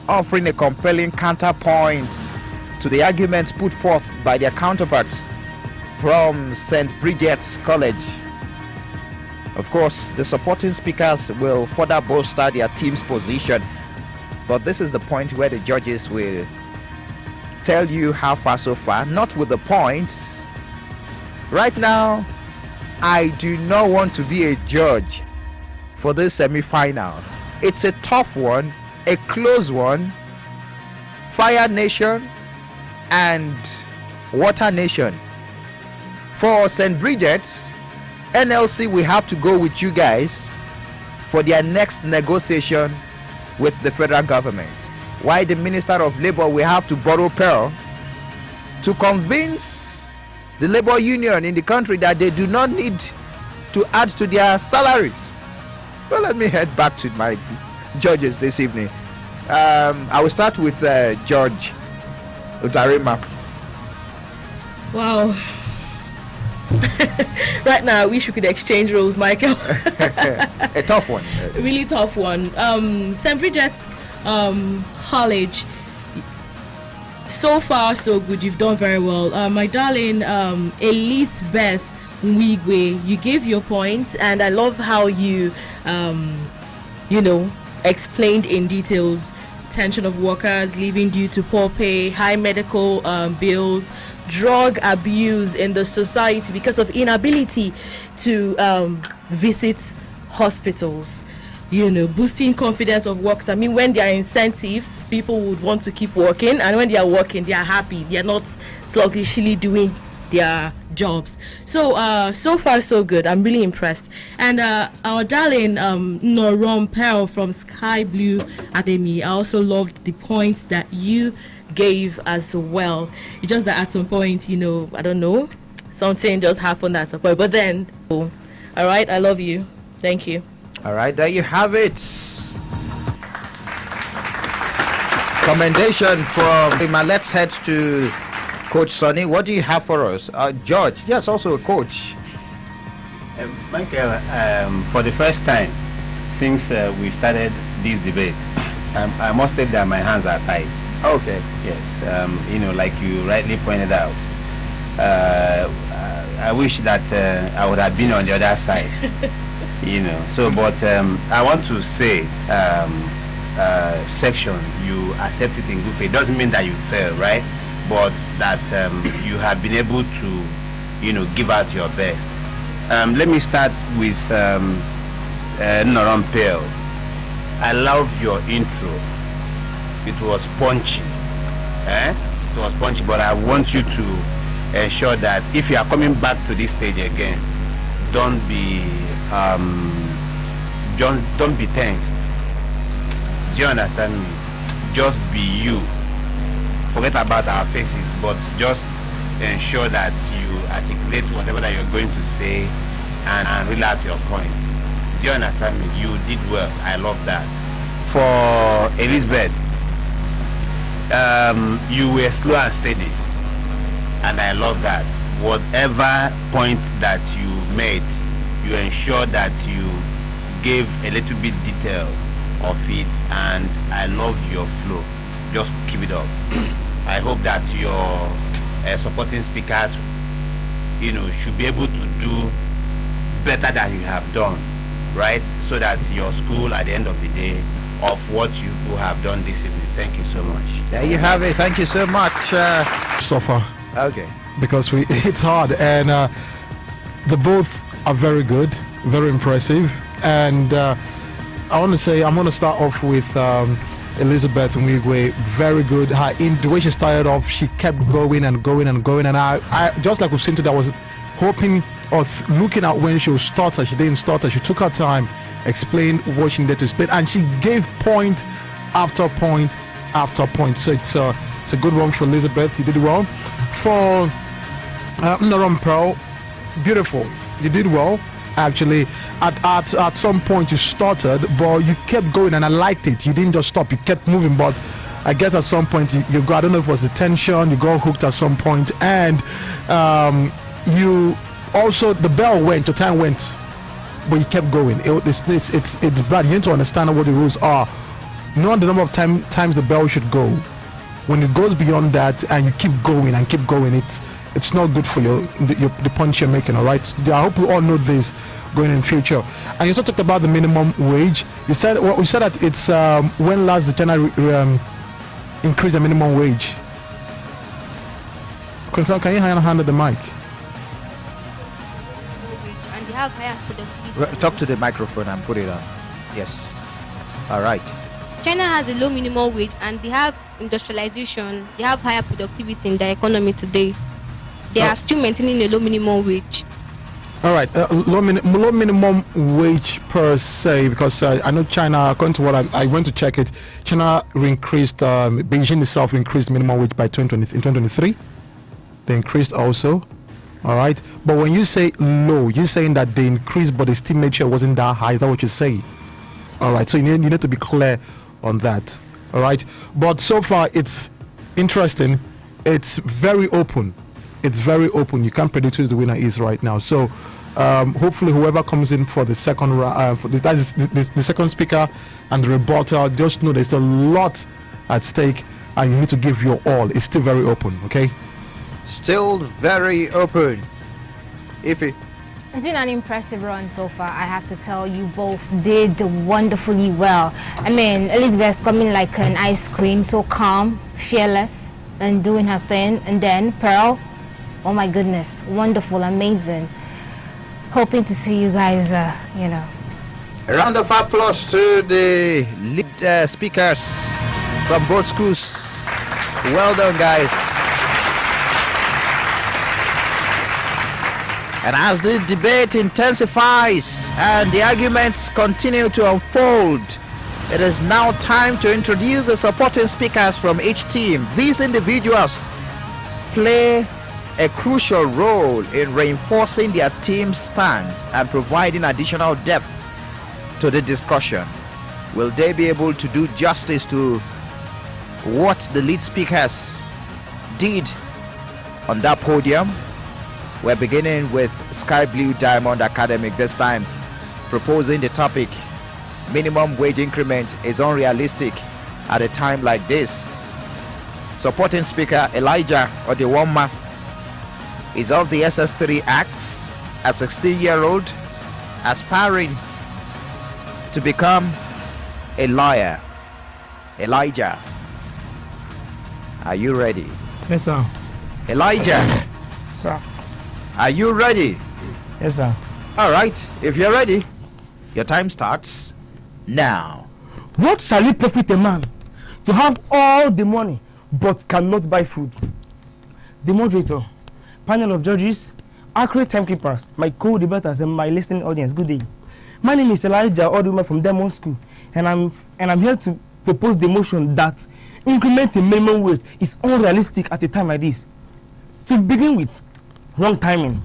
[SPEAKER 2] offering a compelling counterpoint to the arguments put forth by their counterparts from St. Bridget's College. Of course, the supporting speakers will further bolster their team's position, but this is the point where the judges will tell you how far so far, not with the points. Right now, I do not want to be a judge for this semi-final. It's a tough one, a close one. Fire Nation and Water Nation. For St. Bridget's, NLC will have to go with you guys for their next negotiation with the federal government, while the Minister of Labor will have to borrow Pearl to convince the labor union in the country that they do not need to add to their salaries. Well, let me head back to my judges this evening. I will start with Judge Utarima.
[SPEAKER 6] Wow. Right now, I wish we could exchange roles, Michael.
[SPEAKER 2] A tough one.
[SPEAKER 6] Really tough one. St. Bridget's College, so far so good. You've done very well. My darling Elizabeth Wigwe, you gave your points, and I love how you explained in details tension of workers leaving due to poor pay, high medical bills, drug abuse in the society because of inability to visit hospitals, boosting confidence of workers. I mean, when there are incentives, people would want to keep working, and when they are working, they are happy. They are not sluggishly doing their jobs. So so far so good. I'm really impressed. And our darling Norom Pearl from Sky Blue Academy, I also loved the points that you gave as well. It's just that at some point, I don't know, something just happened at some point, but then all right, I love you. Thank you.
[SPEAKER 2] All right, there you have it. Commendation from let's head to Coach Sonny. What do you have for us? George, yes, also a coach.
[SPEAKER 4] Michael, for the first time since we started this debate, I must say that my hands are tied.
[SPEAKER 2] Okay.
[SPEAKER 4] Yes, like you rightly pointed out, I wish that I would have been on the other side, So, but I want to say, section, you accept it in good faith. It doesn't mean that you fail, right? But that you have been able to, give out your best. Let me start with Norampel. I love your intro. It was punchy. It was punchy, but I want you to ensure that if you are coming back to this stage again, don't be tensed. Do you understand me? Just be you. Forget about our faces, but just ensure that you articulate whatever that you're going to say and reel out your points. Do you understand me? You did well. I love that. For Elizabeth, you were slow and steady, and I love that. Whatever point that you made, you ensure that you gave a little bit detail of it, and I love your flow. Just keep it up. I hope that your supporting speakers, should be able to do better than you have done, right? So that your school, at the end of the day, of what you have done this evening. Thank you so much.
[SPEAKER 2] There you have it. Thank you so much.
[SPEAKER 5] So far.
[SPEAKER 2] Okay.
[SPEAKER 5] Because it's hard, and the both are very good, very impressive, and I want to say I'm going to start off with Elizabeth Mwigwe. Very good. The way she started off, she kept going and going and going, and I just like we've seen today, I was hoping or looking at when she would stutter. She didn't stutter. She took her time, explained what she needed to explain, and she gave point after point after point. So it's a good one for Elizabeth. You did well. For Norampel, beautiful. You did well. Actually, at some point you started, but you kept going, and I liked it. You didn't just stop. You kept moving, but I guess at some point you got, I don't know if it was the tension, you got hooked at some point, and you also, the bell went, the time went, but you kept going. It's bad. You need to understand what the rules are. Know the number of times the bell should go. When it goes beyond that and you keep going and keep going, it's not good for the punch you're making. All right. So I hope we all know this going in future. And you also talked about the minimum wage. You said that it's when last the China increase the minimum wage. Concern, can you handle the mic?
[SPEAKER 7] And they have higher productivity.
[SPEAKER 2] Talk to the microphone and put it on. Yes. All right.
[SPEAKER 7] China has a low minimum wage, and they have industrialization. They have higher productivity in their economy today. They are still maintaining a low minimum wage.
[SPEAKER 5] All right, low minimum wage per se, because I know China, according to what I went to check it, China increased, Beijing itself increased minimum wage by 2023. They increased also. All right, but when you say low, you're saying that they increased, but they still made sure it wasn't that high. Is that what you're saying? All right, so you need to be clear on that. All right, but so far it's interesting. It's very open. It's very open. You can't predict who the winner is right now. So hopefully whoever comes in for the second round, that is the second speaker and the rebuttal, just know there's a lot at stake and you need to give your all. It's still very open. Okay,
[SPEAKER 2] still very open. Ify.
[SPEAKER 3] It's been an impressive run so far. I have to tell you, both did wonderfully well. I mean, Elizabeth coming like an ice queen, so calm, fearless, and doing her thing. And then Pearl, oh my goodness, wonderful, amazing. Hoping to see you guys, A
[SPEAKER 2] round of applause to the lead speakers from both schools. Well done, guys. And as the debate intensifies and the arguments continue to unfold, it is now time to introduce the supporting speakers from each team. These individuals play a crucial role in reinforcing their team's stance and providing additional depth to the discussion. Will they be able to do justice to what the lead speakers did on that podium? We're beginning with Sky Blue Diamond Academic, this time proposing the topic, minimum wage increment is unrealistic at a time like this. Supporting Speaker Elijah Odewoma is of the SS3 Acts, a 16-year-old aspiring to become a lawyer. Elijah, are you ready?
[SPEAKER 8] Yes, sir.
[SPEAKER 2] Elijah,
[SPEAKER 8] Sir.
[SPEAKER 2] are you ready?
[SPEAKER 8] Yes, sir.
[SPEAKER 2] All right, if you're ready, your time starts now.
[SPEAKER 10] What shall it profit a man to have all the money but cannot buy food? The moderator, panel of judges, accurate timekeepers, my co-debaters, and my listening audience, good day. My name is Elijah Oduma from Demon School, and I'm here to propose the motion that incrementing minimum wage is unrealistic at a time like this. To begin with, wrong timing.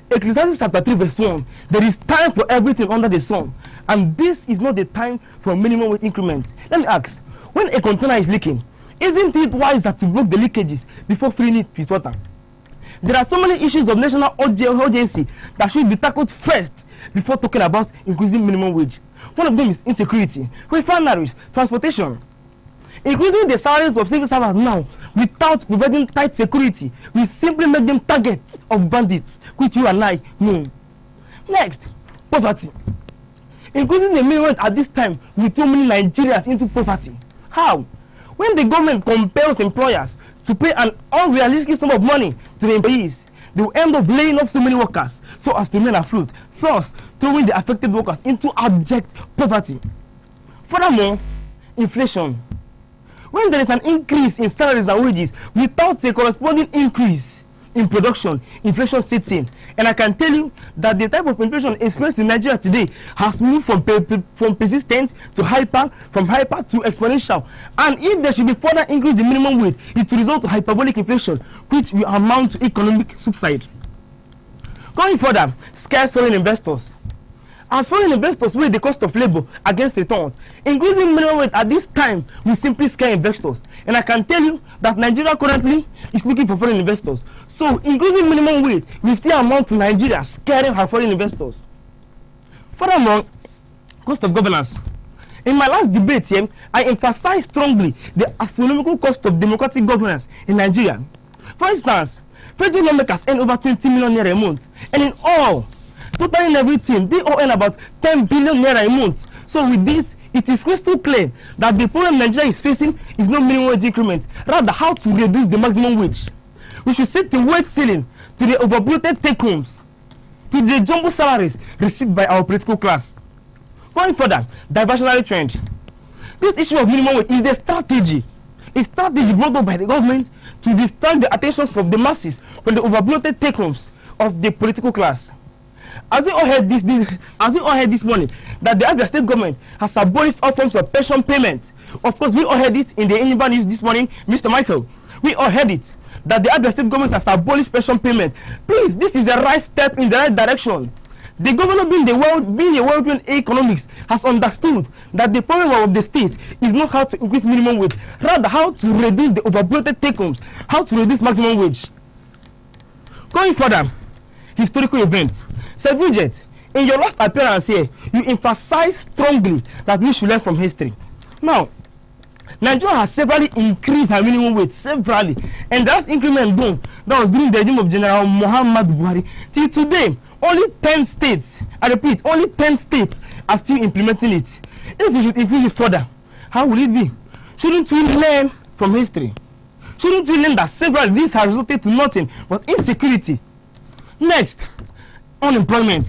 [SPEAKER 10] Ecclesiastes chapter 3 verse 1, there is time for everything under the sun, and this is not the time for minimum wage increment. Let me ask, when a container is leaking, isn't it wiser to block the leakages before filling it with water? There are so many issues of national urgency that should be tackled first before talking about increasing minimum wage. One of them is insecurity, refineries, transportation. Increasing the salaries of civil servants now without providing tight security will simply make them targets of bandits, which you and I know. Next, poverty. Increasing the minimum wage at this time will throw many Nigerians into poverty. How? When the government compels employers to pay an unrealistic sum of money to the employees, they will end up laying off so many workers so as to remain afloat, thus throwing the affected workers into abject poverty. Furthermore, inflation. When there is an increase in salaries and wages without a corresponding increase in production, inflation sets in. And I can tell you that the type of inflation experienced in Nigeria today has moved from persistent to hyper, from hyper to exponential. And if there should be further increase in minimum wage, it will result to hyperbolic inflation, which will amount to economic suicide. Going further, scarce foreign investors. As foreign investors weigh the cost of labor against returns, increasing minimum wage at this time will simply scare investors. And I can tell you that Nigeria currently is looking for foreign investors. So increasing minimum wage will still amount to Nigeria scaring her foreign investors. Furthermore, cost of governance. In my last debate here, I emphasized strongly the astronomical cost of democratic governance in Nigeria. For instance, federal lawmakers earn over 20 million naira a month, and in all, totaling everything, they all earn about 10 billion naira a month. So with this, it is crystal clear that the problem Nigeria is facing is not minimum wage increment, rather how to reduce the maximum wage. We should set the wage ceiling to the overbloated take-homes, to the jumbo salaries received by our political class. Going further, diversionary trend. This issue of minimum wage is a strategy brought up by the government to distract the attentions of the masses from the overbloated take-homes of the political class. As we all heard this morning, that the Abia State government has abolished all forms of pension payment. Of course, we all heard it in the Enyimba news this morning, Mr. Michael. We all heard it, that the Abia State government has abolished pension payment. Please, this is a right step in the right direction. The governor, being a world-trained economics, has understood that the problem of the state is not how to increase minimum wage, rather how to reduce the overbloated take-homes, how to reduce maximum wage. Going further, historical events. Sir Bridget, in your last appearance here, you emphasized strongly that we should learn from history. Now, Nigeria has severally increased her minimum wage, severally, and that's increment done. That was during the regime of General Muhammad Buhari. Till today, only 10 states, I repeat, only 10 states are still implementing it. If we should increase it further, how will it be? Shouldn't we learn from history? Shouldn't we learn that several this has resulted to nothing but insecurity? Next, unemployment.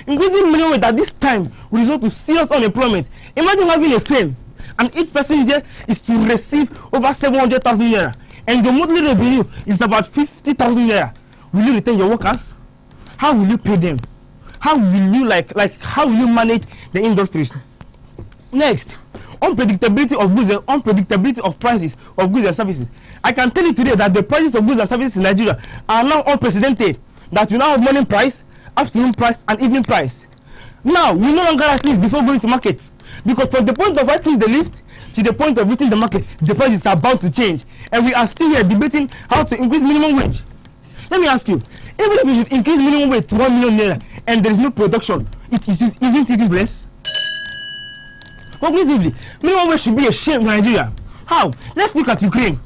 [SPEAKER 10] Increasing minimum wage at this time will result to serious unemployment. Imagine having a firm and each person there is to receive over 700,000 naira, and your monthly revenue is about 50,000 naira. Will you retain your workers? How will you pay them? How will you how will you manage the industries? Next, unpredictability of goods and unpredictability of prices of goods and services. I can tell you today that the prices of goods and services in Nigeria are now unprecedented. That you now have morning price, afternoon price, and evening price. Now, we no longer write lists before going to market, because from the point of writing the list to the point of reaching the market, the prices are bound to change, and we are still here debating how to increase minimum wage. Let me ask you, even if we should increase minimum wage to 1 million naira and there is no production, isn't it useless? Conclusively, minimum wage should be a shame in Nigeria. How? Let's look at Ukraine.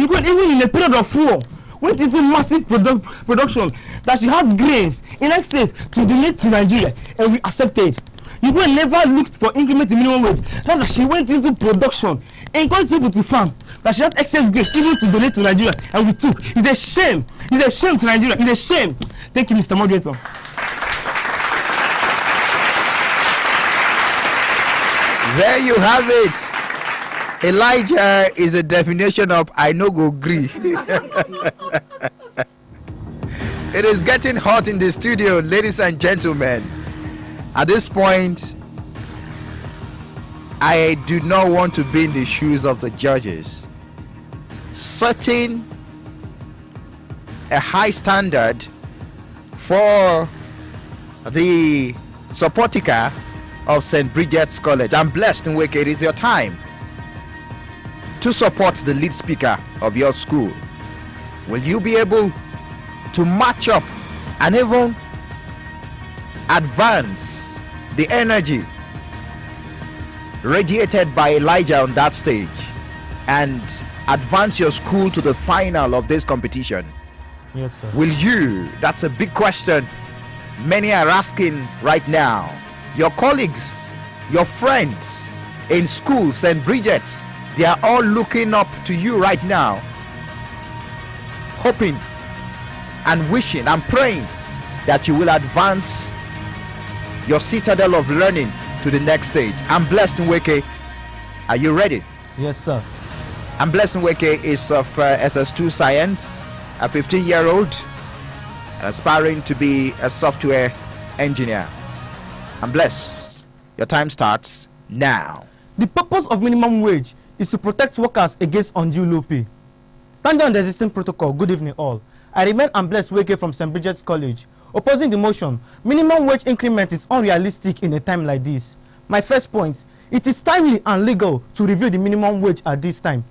[SPEAKER 10] Ukraine, even in a period of war, went into massive production that she had grains in excess to donate to Nigeria, and we accepted. Ukraine never looked for increment in minimum wage. Rather, she went into production, encouraged people to farm, that she had excess grains even to donate to Nigeria, and we took. It's a shame. It's a shame to Nigeria. It's a shame. Thank you, Mr. Moderator.
[SPEAKER 2] There you have it. Elijah is a definition of I no go gree. It is getting hot in the studio, ladies and gentlemen. At this point, I do not want to be in the shoes of the judges. Setting a high standard for the supportica of St. Bridget's College. I'm blessed in Wake. It is your time to support the lead speaker of your school. Will you be able to match up and even advance the energy radiated by Elijah on that stage and advance your school to the final of this competition?
[SPEAKER 10] Yes, sir.
[SPEAKER 2] Will you? That's a big question many are asking right now. Your colleagues, your friends in school, St. Bridget's, they are all looking up to you right now, hoping and wishing and praying that you will advance your citadel of learning to the next stage. I'm blessed in Weke. Are you ready?
[SPEAKER 10] Yes, sir.
[SPEAKER 2] I'm blessed in Weke is of SS2 science, a 15-year-old aspiring to be a software engineer. I'm blessed. Your time starts now.
[SPEAKER 10] The purpose of minimum wage is to protect workers against undue low pay. Standing on the existing protocol, good evening all. I remain Blessed Weke from St. Bridget's College. Opposing the motion, minimum wage increment is unrealistic in a time like this. My first point, it is timely and legal to review the minimum wage at this time.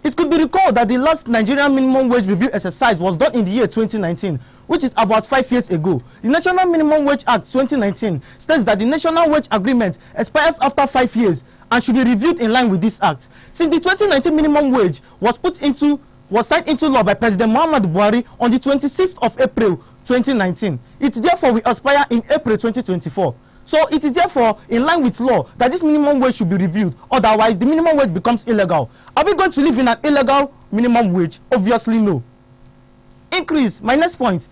[SPEAKER 10] It could be recalled that the last Nigerian minimum wage review exercise was done in the year 2019, which is about 5 years ago. The National Minimum Wage Act 2019 states that the national wage agreement expires after 5 years and should be reviewed in line with this act. Since the 2019 minimum wage was signed into law by President Muhammadu Buhari on the 26th of April 2019, it therefore will expire in April 2024. So it is therefore in line with law that this minimum wage should be reviewed. Otherwise, the minimum wage becomes illegal. Are we going to live in an illegal minimum wage? Obviously no. Increase, my next point,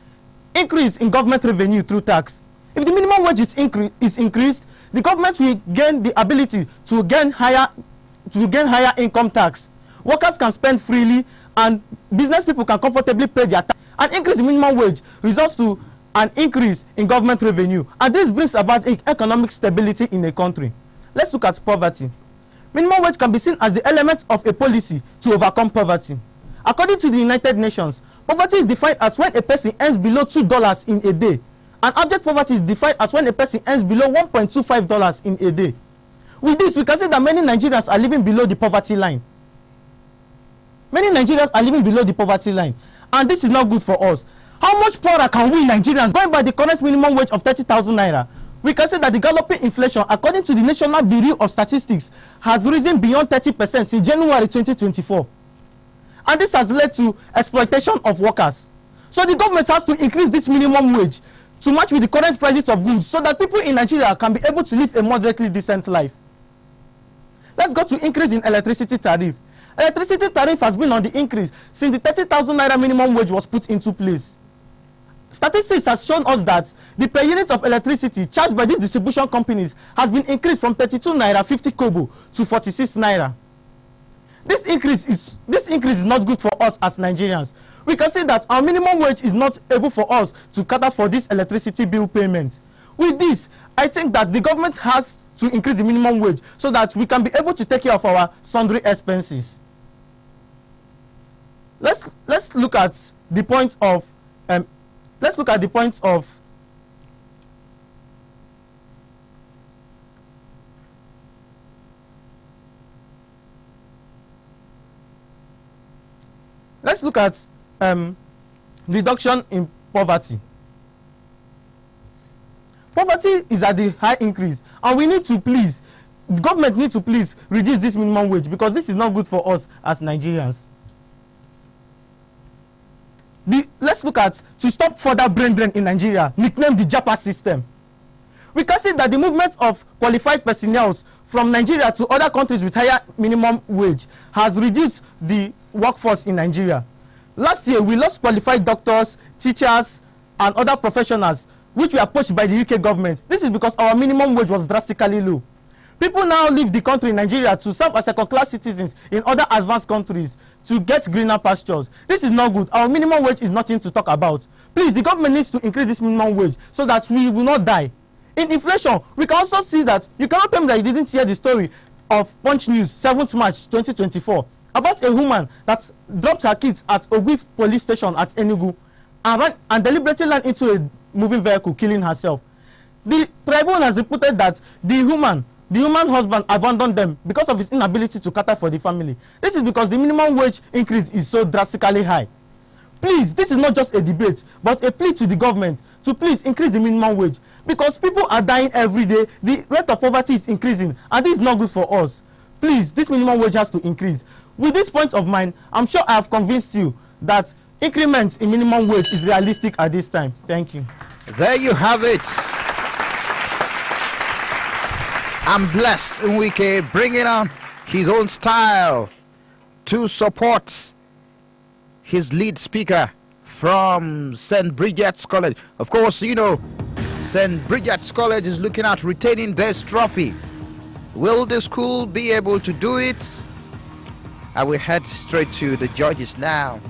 [SPEAKER 10] increase in government revenue through tax. If the minimum wage is increased, the government will gain the ability to gain higher income tax. Workers can spend freely and business people can comfortably pay their tax. An increase in minimum wage results to an increase in government revenue, and this brings about economic stability in a country. Let's look at poverty. Minimum wage can be seen as the element of a policy to overcome poverty. According to the United Nations, poverty is defined as when a person earns below $2 in a day, and abject poverty is defined as when a person earns below $1.25 in a day. With this, we can say that many Nigerians are living below the poverty line. Many Nigerians are living below the poverty line, and this is not good for us. How much poorer can we Nigerians, going by the current minimum wage of 30,000 naira? We can say that the galloping inflation, according to the National Bureau of Statistics, has risen beyond 30% since January 2024. And this has led to exploitation of workers. So the government has to increase this minimum wage to match with the current prices of goods so that people in Nigeria can be able to live a moderately decent life. Let's go to increase in electricity tariff. Electricity tariff has been on the increase since the 30,000 naira minimum wage was put into place. Statistics has shown us that the per unit of electricity charged by these distribution companies has been increased from 32 naira 50 kobo to 46 naira. This increase is not good for us as Nigerians. We can say that our minimum wage is not able for us to cater for this electricity bill payment. With this, I think that the government has to increase the minimum wage so that we can be able to take care of our sundry expenses. Let's look at the point of let's look at the point of reduction in poverty. Poverty is at the high increase, and we need to please, the government need to please reduce this minimum wage because this is not good for us as Nigerians. let's look at, to stop further brain drain in Nigeria, nicknamed the JAPA system. We can see that the movement of qualified personnel from Nigeria to other countries with higher minimum wage has reduced the workforce in Nigeria. Last year, we lost qualified doctors, teachers, and other professionals, which were poached by the UK government. This is because our minimum wage was drastically low. People now leave the country in Nigeria to serve as second-class citizens in other advanced countries to get greener pastures. This is not good. Our minimum wage is nothing to talk about. Please, the government needs to increase this minimum wage so that we will not die. In inflation, we can also see that you cannot tell me that you didn't hear the story of Punch News, 7th March 2024, about a woman that dropped her kids at Ogwi police station at Enugu and deliberately ran into a moving vehicle, killing herself. The tribunal has reported that the human husband abandoned them because of his inability to cater for the family. This is because the minimum wage increase is so drastically high. Please, this is not just a debate, but a plea to the government to please increase the minimum wage, because people are dying every day, the rate of poverty is increasing, and this is not good for us. Please, this minimum wage has to increase. With this point of mine, I'm sure I have convinced you that increment in minimum wage is realistic at this time. Thank you.
[SPEAKER 2] There you have it. I'm blessed Nwike bringing on his own style to support his lead speaker from St. Bridget's College. Of course, you know, St. Bridget's College is looking at retaining this trophy. Will the school be able to do it? I will head straight to the judges now.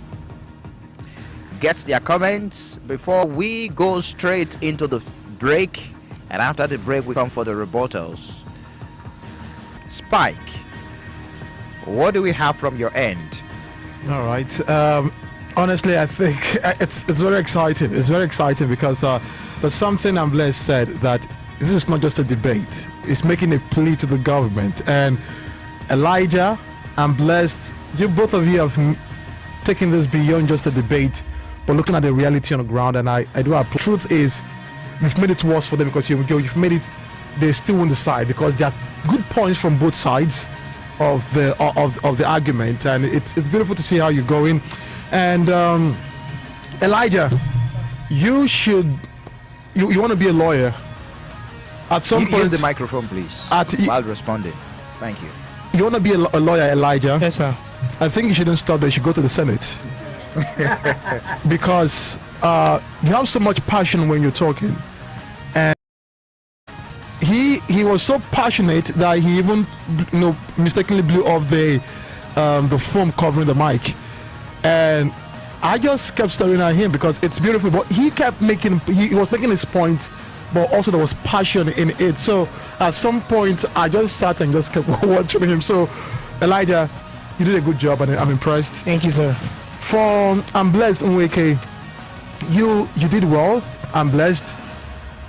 [SPEAKER 2] Get their comments before we go straight into the break. And after the break, we come for the rebuttals. Spike, what do we have from your end?
[SPEAKER 5] All right. Honestly, I think it's very exciting. It's very exciting because there's something Ambles said, that this is not just a debate. It's making a plea to the government. And Elijah, I'm blessed. Both of you have taken this beyond just a debate, but looking at the reality on the ground. And I do applaud. Truth is, you've made it worse for them because you've made it. They still won't decide because there are good points from both sides of the argument, and it's beautiful to see how you're going. And Elijah, you want to be a lawyer at some point.
[SPEAKER 2] Use the microphone, please, while responding. Thank you.
[SPEAKER 5] You want to be a lawyer, Elijah?
[SPEAKER 8] Yes, sir.
[SPEAKER 5] I think you shouldn't stop there. You should go to the Senate because you have so much passion when you're talking. And he was so passionate that he even mistakenly blew off the foam covering the mic, and I just kept staring at him because it's beautiful, but he was making his point, but also there was passion in it. So at some point I just sat and just kept watching him. So Elijah, you did a good job and I'm impressed.
[SPEAKER 8] Thank you, sir.
[SPEAKER 5] I'm blessed, Nweke. You did well. I'm blessed.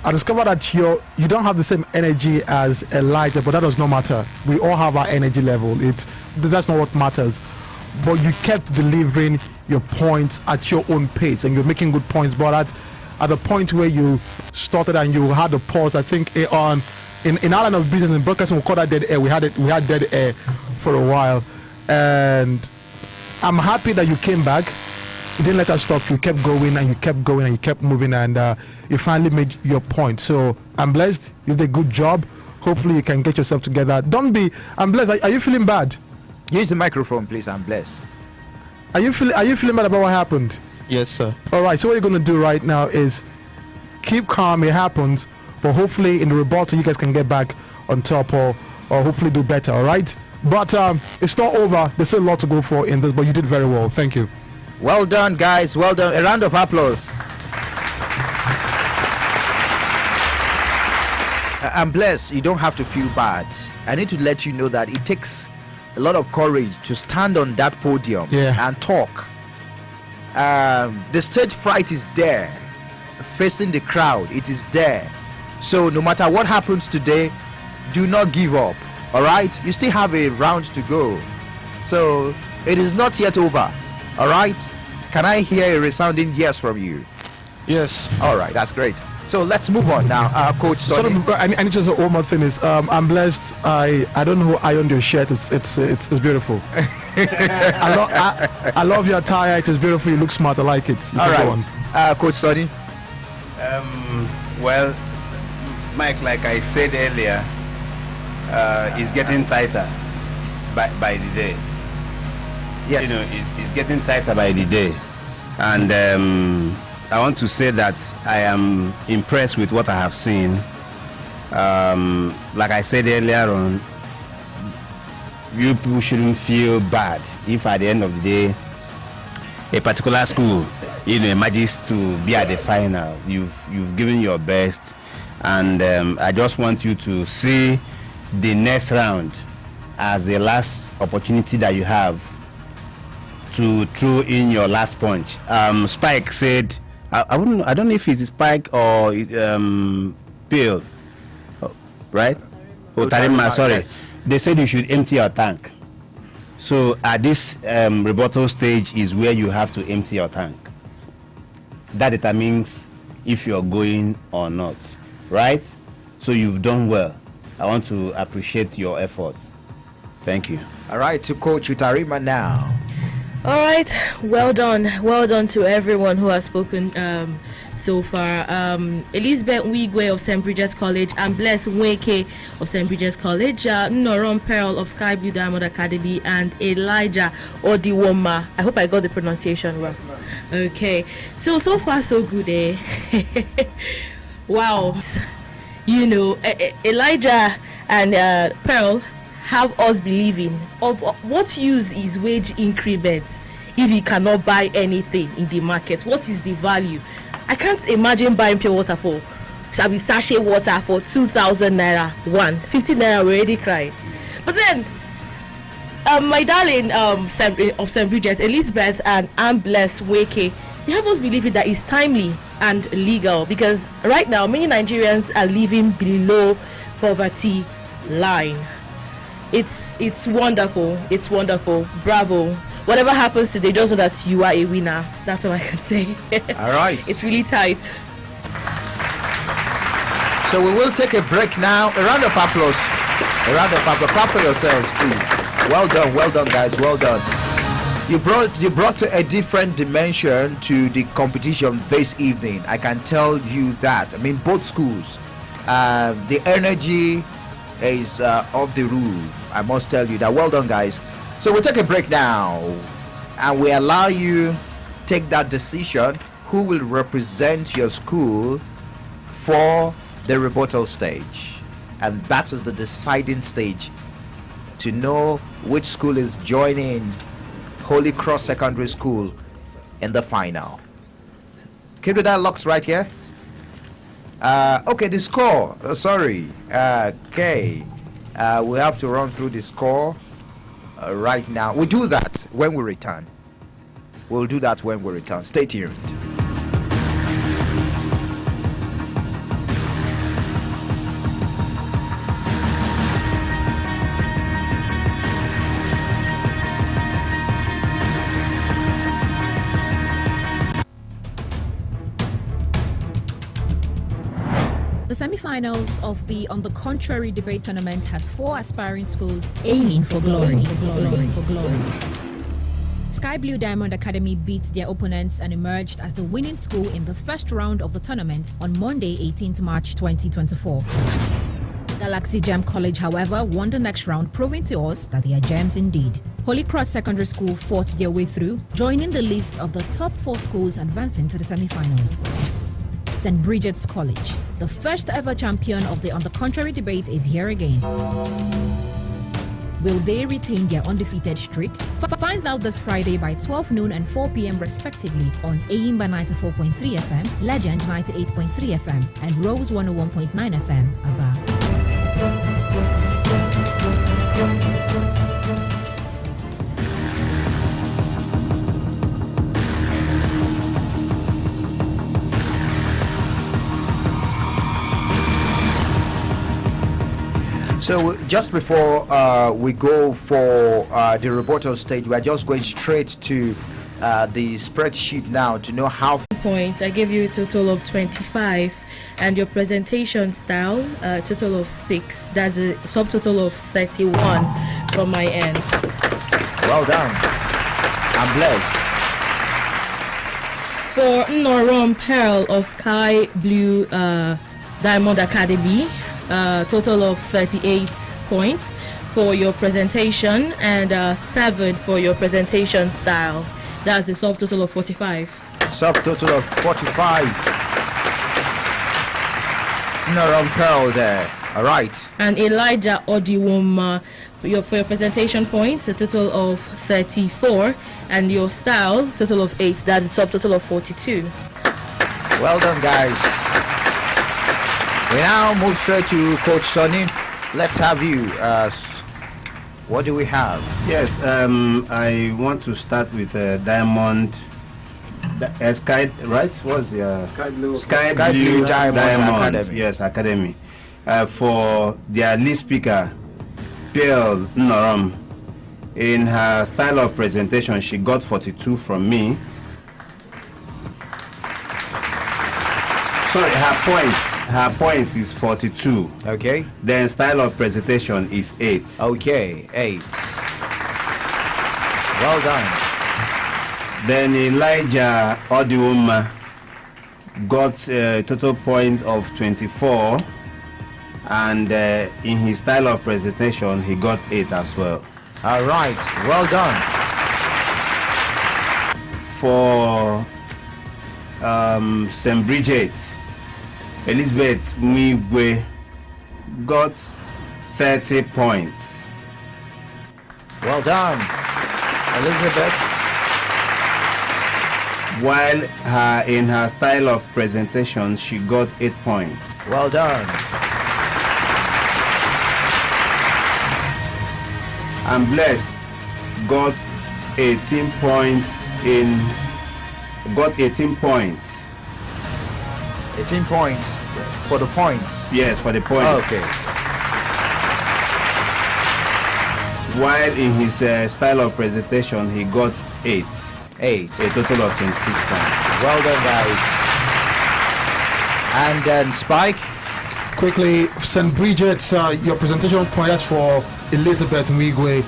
[SPEAKER 5] I discovered that you don't have the same energy as Elijah, but that does not matter. We all have our energy level. That's not what matters. But you kept delivering your points at your own pace, and you're making good points. But at the point where you started and you had a pause, I think in our line of business in broadcasting, we call that dead air. We had dead air for a while, and I'm happy that you came back. You didn't let us stop. You kept going and you kept going and you kept moving, and you finally made your point. So I'm blessed. You did a good job. Hopefully you can get yourself together. I'm blessed. Are you feeling bad?
[SPEAKER 2] Use the microphone, please. I'm blessed.
[SPEAKER 5] Are you feeling bad about what happened?
[SPEAKER 8] Yes, sir.
[SPEAKER 5] All right. So what you're going to do right now is keep calm. It happened, but hopefully in the rebuttal you guys can get back on top or hopefully do better. All right. But it's not over. There's still a lot to go for in this, but you did very well. Thank you.
[SPEAKER 2] Well done, guys. Well done. A round of applause. I'm blessed. You don't have to feel bad. I need to let you know that it takes a lot of courage to stand on that podium and talk. The stage fright is there. Facing the crowd, it is there. So no matter what happens today, do not give up. All right? You still have a round to go. So it is not yet over. All right? Can I hear a resounding yes from you?
[SPEAKER 8] Yes.
[SPEAKER 2] All right, that's great. So let's move on now, Coach Sonny.
[SPEAKER 5] I need to say one more thing is I'm blessed. I don't know who ironed your shirt. It's beautiful. I love your attire. It is beautiful. You look smart. I like it.
[SPEAKER 2] All right, Coach Sonny.
[SPEAKER 4] Well, Mike, like I said earlier, it's getting tighter by the day.
[SPEAKER 2] Yes.
[SPEAKER 4] You know, it's getting tighter by the day, and I want to say that I am impressed with what I have seen. Like I said earlier on, you people shouldn't feel bad if at the end of the day a particular school, you know, emerges to be at the final. You've given your best, and I just want you to see the next round as the last opportunity that you have to throw in your last punch. Spike said, I don't know if it's Spike or Bill, right? Oh, Tarima, sorry.
[SPEAKER 2] Yes.
[SPEAKER 4] They said you should empty your tank. So at this rebuttal stage is where you have to empty your tank. That determines if you're going or not, right? So you've done well. I want to appreciate your efforts. Thank you.
[SPEAKER 2] All right, to Coach Utarima now.
[SPEAKER 6] All right, well done to everyone who has spoken so far. Elizabeth Wigwe of St. Bridget's College, and Bless Weke of St. Bridget's College, Noron Pearl of Sky Blue Diamond Academy, and Elijah Odiwoma. I hope I got the pronunciation well. Okay, so far so good, eh? Wow. You know, Elijah and Pearl have us believing of what use is wage increment if you cannot buy anything in the market. What is the value? I can't imagine buying pure water for sachet water for 2,000 naira. 50 naira we already cried. But then my darling of St. Bridget, Elizabeth and I'm Blessed Weke, they have us believing that it's timely and legal, because right now many Nigerians are living below poverty line. It's wonderful. It's wonderful. Bravo. Whatever happens today, just know that you are a winner. That's all I can say.
[SPEAKER 2] All right.
[SPEAKER 6] It's really tight.
[SPEAKER 2] So we will take a break now. A round of applause. A round of applause. Clap for yourselves, please. Well done, guys. Well done. You brought a different dimension to the competition this evening. I can tell you that. I mean, both schools, the energy is off the roof. I must tell you that. Well done, guys. So we'll take a break now, and we allow you take that decision who will represent your school for the rebuttal stage, and that is the deciding stage to know which school is joining Holy Cross Secondary School in the final. Keep the dialogues right here. Okay, the score. Sorry. Okay. We have to run through the score right now. We'll do that when we return. Stay tuned.
[SPEAKER 1] The semi-finals of the On the Contrary debate tournament has 4 aspiring schools aiming for glory. Sky Blue Diamond Academy beat their opponents and emerged as the winning school in the first round of the tournament on Monday, 18th March 2024. Galaxy JAMB College, however, won the next round, proving to us that they are gems indeed. Holy Cross Secondary School fought their way through, joining the list of the top 4 schools advancing to the semi-finals. St. Bridget's College, the first ever champion of the On the Contrary debate, is here again. Will they retain their undefeated streak? Find out this Friday by 12 noon and 4 p.m. respectively on Aimba 94.3 FM, Legend 98.3 FM, and Rose 101.9 FM, Aba.
[SPEAKER 2] So just before we go for the rebuttal stage, we are just going straight to the spreadsheet now to know how
[SPEAKER 6] points. I gave you a total of 25, and your presentation style, a total of 6. That's a subtotal of 31 from my end.
[SPEAKER 2] well done. I'm blessed.
[SPEAKER 6] For Norom Pearl of Sky Blue Diamond Academy, total of 38 points for your presentation, and 7 for your presentation style. That's a subtotal of 45.
[SPEAKER 2] Subtotal of 45. Norom Pearl there. All right.
[SPEAKER 6] And Elijah Odiwoma, for your presentation points, a total of 34, and your style, total of 8. That's a subtotal of 42.
[SPEAKER 2] Well done, guys. We now move straight to Coach Sonny. Let's have you. What do we have?
[SPEAKER 4] Yes, I want to start with Diamond. Sky, right? What's the
[SPEAKER 2] Sky Blue
[SPEAKER 4] Diamond
[SPEAKER 2] Academy.
[SPEAKER 4] Yes, Academy. For their lead speaker, Pearl Norom. In her style of presentation, she got 42 from me. Sorry, her points is 42.
[SPEAKER 2] Okay.
[SPEAKER 4] Then style of presentation is 8.
[SPEAKER 2] Okay, 8. Well done.
[SPEAKER 4] Then Elijah Odiwoma got a total point of 24, and in his style of presentation he got 8 as well.
[SPEAKER 2] All right, well done.
[SPEAKER 4] For St. Bridget, Elizabeth Mwigwe got 30 points.
[SPEAKER 2] Well done, Elizabeth.
[SPEAKER 4] While in her style of presentation, she got 8 points.
[SPEAKER 2] Well done.
[SPEAKER 4] And Blessed got 18 points got 18 points.
[SPEAKER 2] 18 points for the points.
[SPEAKER 4] Yes, for the points.
[SPEAKER 2] Okay.
[SPEAKER 4] While in his style of presentation, he got 8.
[SPEAKER 2] 8.
[SPEAKER 4] A total of 26 points.
[SPEAKER 2] Well done, guys. And then Spike.
[SPEAKER 5] Quickly, St. Bridget's, your presentation point, that's for Elizabeth Mwigwe,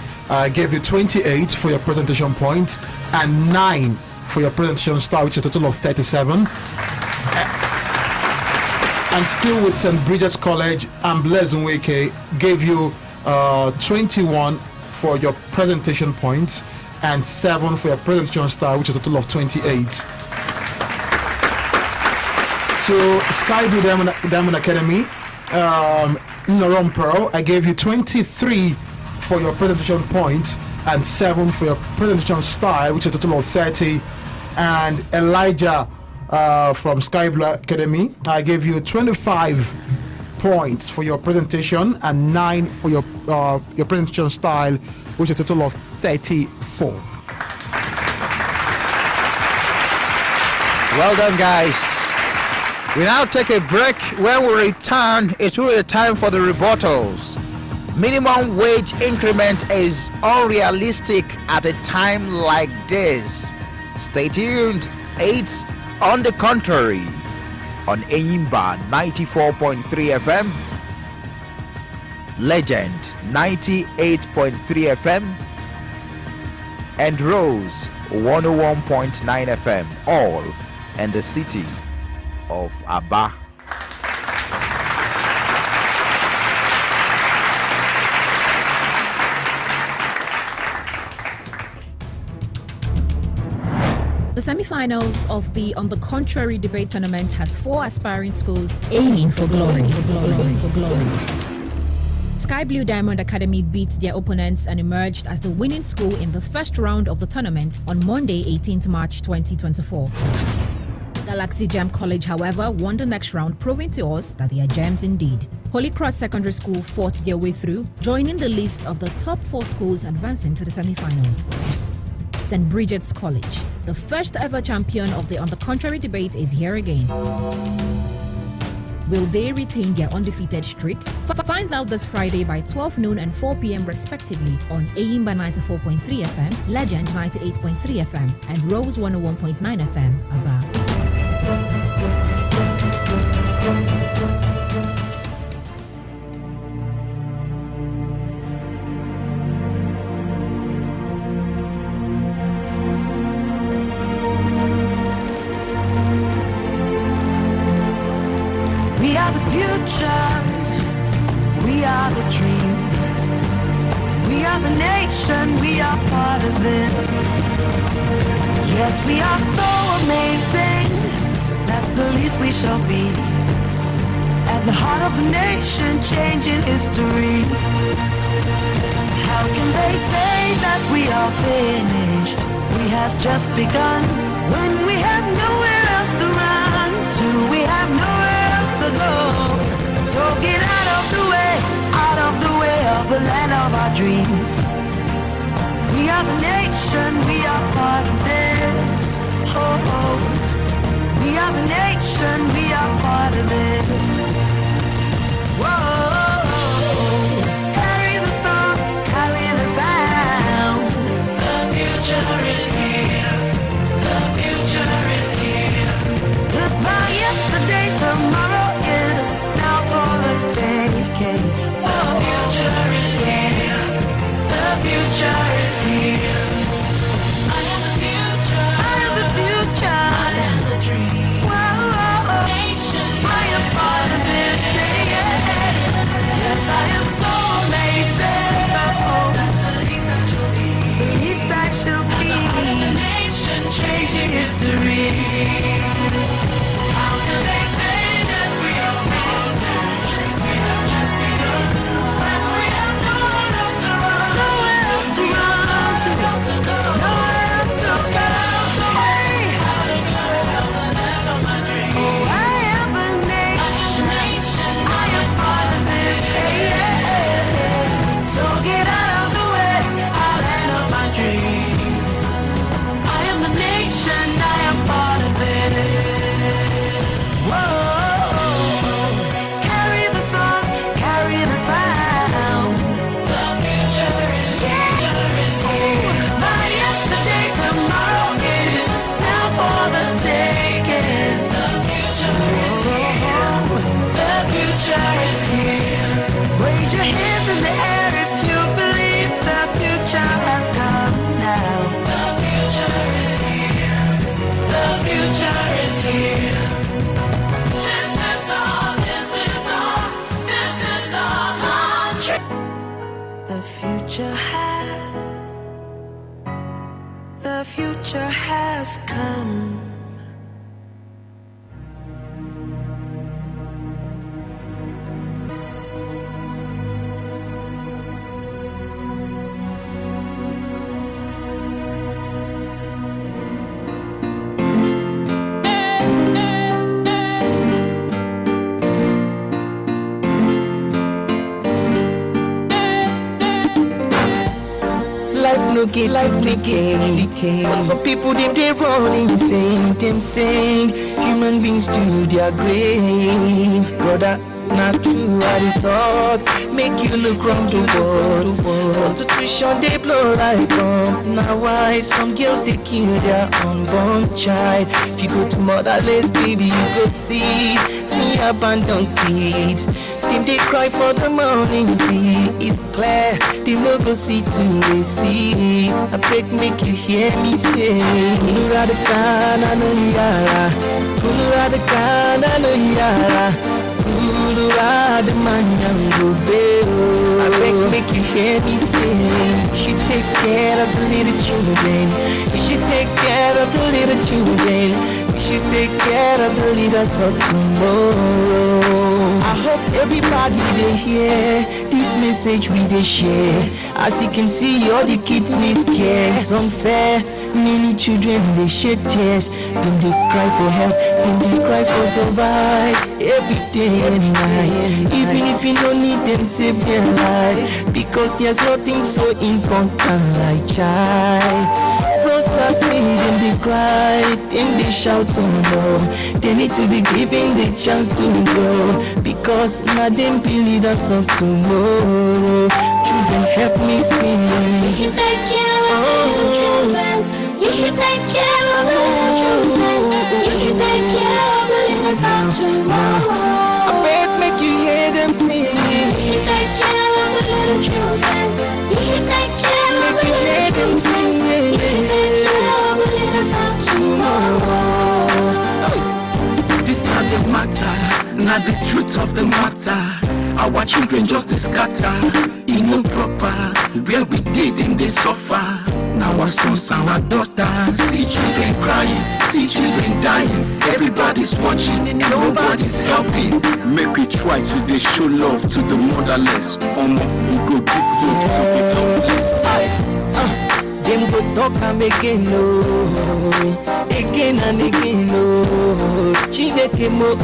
[SPEAKER 5] gave you 28 for your presentation point and 9 for your presentation style, which is a total of 37. And still with St. Bridget's College, Ambles Nweke gave you 21 for your presentation points and 7 for your presentation style, which is a total of 28. So Sky Blue Diamond Academy, Norom Pearl, I gave you 23 for your presentation points and 7 for your presentation style, which is a total of 30. And Elijah from Sky Blue Academy, I gave you 25 points for your presentation and 9 for your presentation style, which is a total of 34.
[SPEAKER 2] Well done, guys. We now take a break. When we return, it will be time for the rebuttals. Minimum wage increment is unrealistic at a time like this. Stay tuned. It's On the Contrary on Enyimba 94.3 FM, Legend 98.3 FM, and Rose 101.9 FM, all in the city of Aba.
[SPEAKER 1] The semi-finals of the On the Contrary debate tournament has 4 aspiring schools aiming for glory. Sky Blue Diamond Academy beat their opponents and emerged as the winning school in the first round of the tournament on Monday, 18th March 2024. Galaxy JAMB College, however, won the next round, proving to us that they are gems indeed. Holy Cross Secondary School fought their way through, joining the list of the top 4 schools advancing to the semi-finals. St. Bridget's College, the first ever champion of the On the Contrary debate, is here again. Will they retain their undefeated streak? Find out this Friday by 12 noon and 4 p.m. respectively on Aimba 94.3 FM, Legend 98.3 FM, and Rose 101.9 FM, Aba.
[SPEAKER 11] We are the future, we are the dream, we are the nation, we are part of this. Yes, we are so amazing, that's the least we shall be. At the heart of the nation, changing history. How can they say that we are finished? We have just begun. When we have nowhere else to run to, we have nowhere else to go. So get out of the way of the land of our dreams. We are the nation, we are part of this. Oh, oh. We are the nation, we are part of this. Whoa, carry the song, carry the sound. The future is here, the future is here. Goodbye yesterday, tomorrow is now for the taking. The future is here, the future is here. I am the future, I am the future, I am the dream. Whoa, nation, I am part of this. Yes, I am so amazing. Oh, that's the least I shall be. The least I shall be. The nation changing history. How can they say that we are finished? We have just begun. When we have nowhere else to run, nowhere else to run, nowhere else to go. Hey, oh, I am the nation. I am part of this. So get out of the way, I'll end up my dreams. I am the nation, I am part of this. Whoa, carry the song, carry the sound. The future is here. My yesterday, tomorrow is now for the taking. The future is here. The future is here. Raise your hands in the air if you believe the future has come now. The future is here. The future is here. This is our, this is our, this is our country. The future has come.
[SPEAKER 12] Life no game. But some people they run insane. Them saying human beings to their grave. Brother, not true what they talk. Make you look round the world. Prostitution they blow like bomb. Now why some girls they kill their unborn child. If you go to motherless baby you go see abandoned kids. Them they cry for the morning tea. It's clear they no go see to see. I beg make you hear me say Kulura the kana no yara, Kulura the kana no yara, Kulura the manyango beo. I beg make you hear me say you should take care of the little children. You should take care of the little children. You should take care of the leaders of tomorrow. I hope everybody they hear this message we they share. As you can see, all the kids need care. It's unfair Many children they shed tears, then they cry for help, then they cry for survive every day and night. Even if you don't need them, save their life, because there's nothing so important like child. Rosas say, then they cry, then they shout oh no. They need to be given the chance to grow, because now them be leaders of tomorrow. Children, help me sing.
[SPEAKER 11] You should take care of the children. You should take care of the children. You should take care of the leaders of tomorrow.
[SPEAKER 12] I bet make you hear them sing.
[SPEAKER 11] You should take care of the little children. You should take care of the little children. You should take care of the leaders of tomorrow.
[SPEAKER 13] This not the matter, not the truth of the matter. Our children just scatter, it no proper. Where we did them they suffer. Now our sons and our daughters, see children crying, see children dying. Everybody's watching and nobody's helping. Make we try to they show love to the motherless. We go give hope to the helpless.
[SPEAKER 12] Them go talk and again, no. Again and again, no. Chineke mo,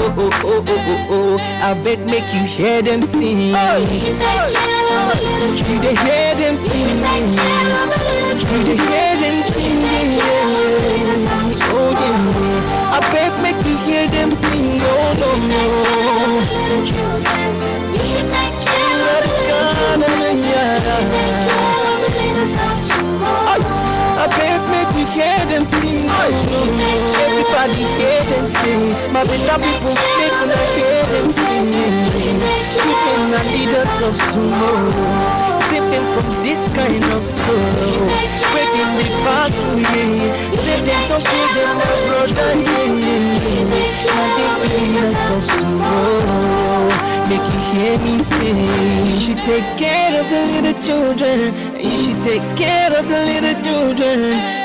[SPEAKER 12] I bet make you hear them sing.
[SPEAKER 11] You should take care of the little children.
[SPEAKER 12] They hear them sing.
[SPEAKER 11] You should take care of the little children.
[SPEAKER 12] They hear them sing. Oh yeah, I bet make you hear them sing. Oh no no.
[SPEAKER 11] You should take care of the little children. You should take care of the little children. You should take care of the leaders of tomorrow.
[SPEAKER 12] I bet make you hear them sing. Everybody hear them sing. My better people make me hear them sing. Children are leaders of tomorrow. Save them from this kind of sorrow. Breaking the pathway. Save them from killing their brother. Now they be leaders of tomorrow. Make you hear me say, you should take care of the little children. You should take care of the little children.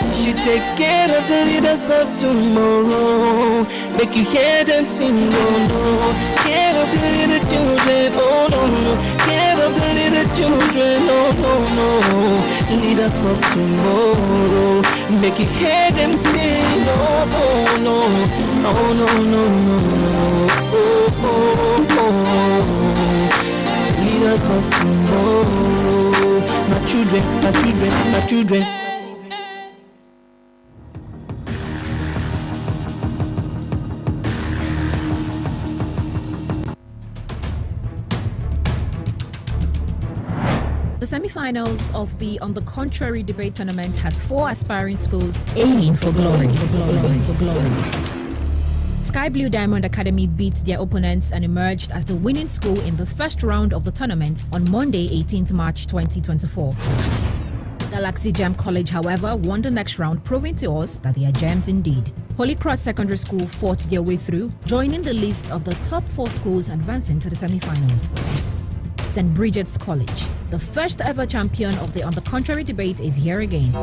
[SPEAKER 12] You should take care of the leaders of tomorrow. Make you hear them sing, oh no. Care of the little children, oh no, no. Care of the little children, oh no, no. Leaders of tomorrow. Make you hear them sing, oh no, no. Oh no, no, no, no. Oh, oh, oh. Leaders of tomorrow. My children, my children, my children.
[SPEAKER 1] The semi-finals of the On the Contrary debate tournament has 4 aspiring schools aiming for glory. Sky Blue Diamond Academy beat their opponents and emerged as the winning school in the first round of the tournament on Monday, 18th March 2024. Galaxy JAMB College, however, won the next round, proving to us that they are gems indeed. Holy Cross Secondary School fought their way through, joining the list of the top 4 schools advancing to the semi-finals. St. Bridget's College, the first ever champion of the On the Contrary debate, is here again.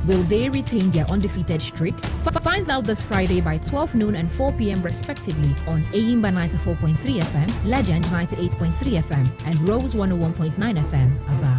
[SPEAKER 1] Will they retain their undefeated streak? Find out this Friday by 12 noon and 4 p.m. respectively on Ayimba 94.3 FM, Legend 98.3 FM, and Rose 101.9 FM, Abba.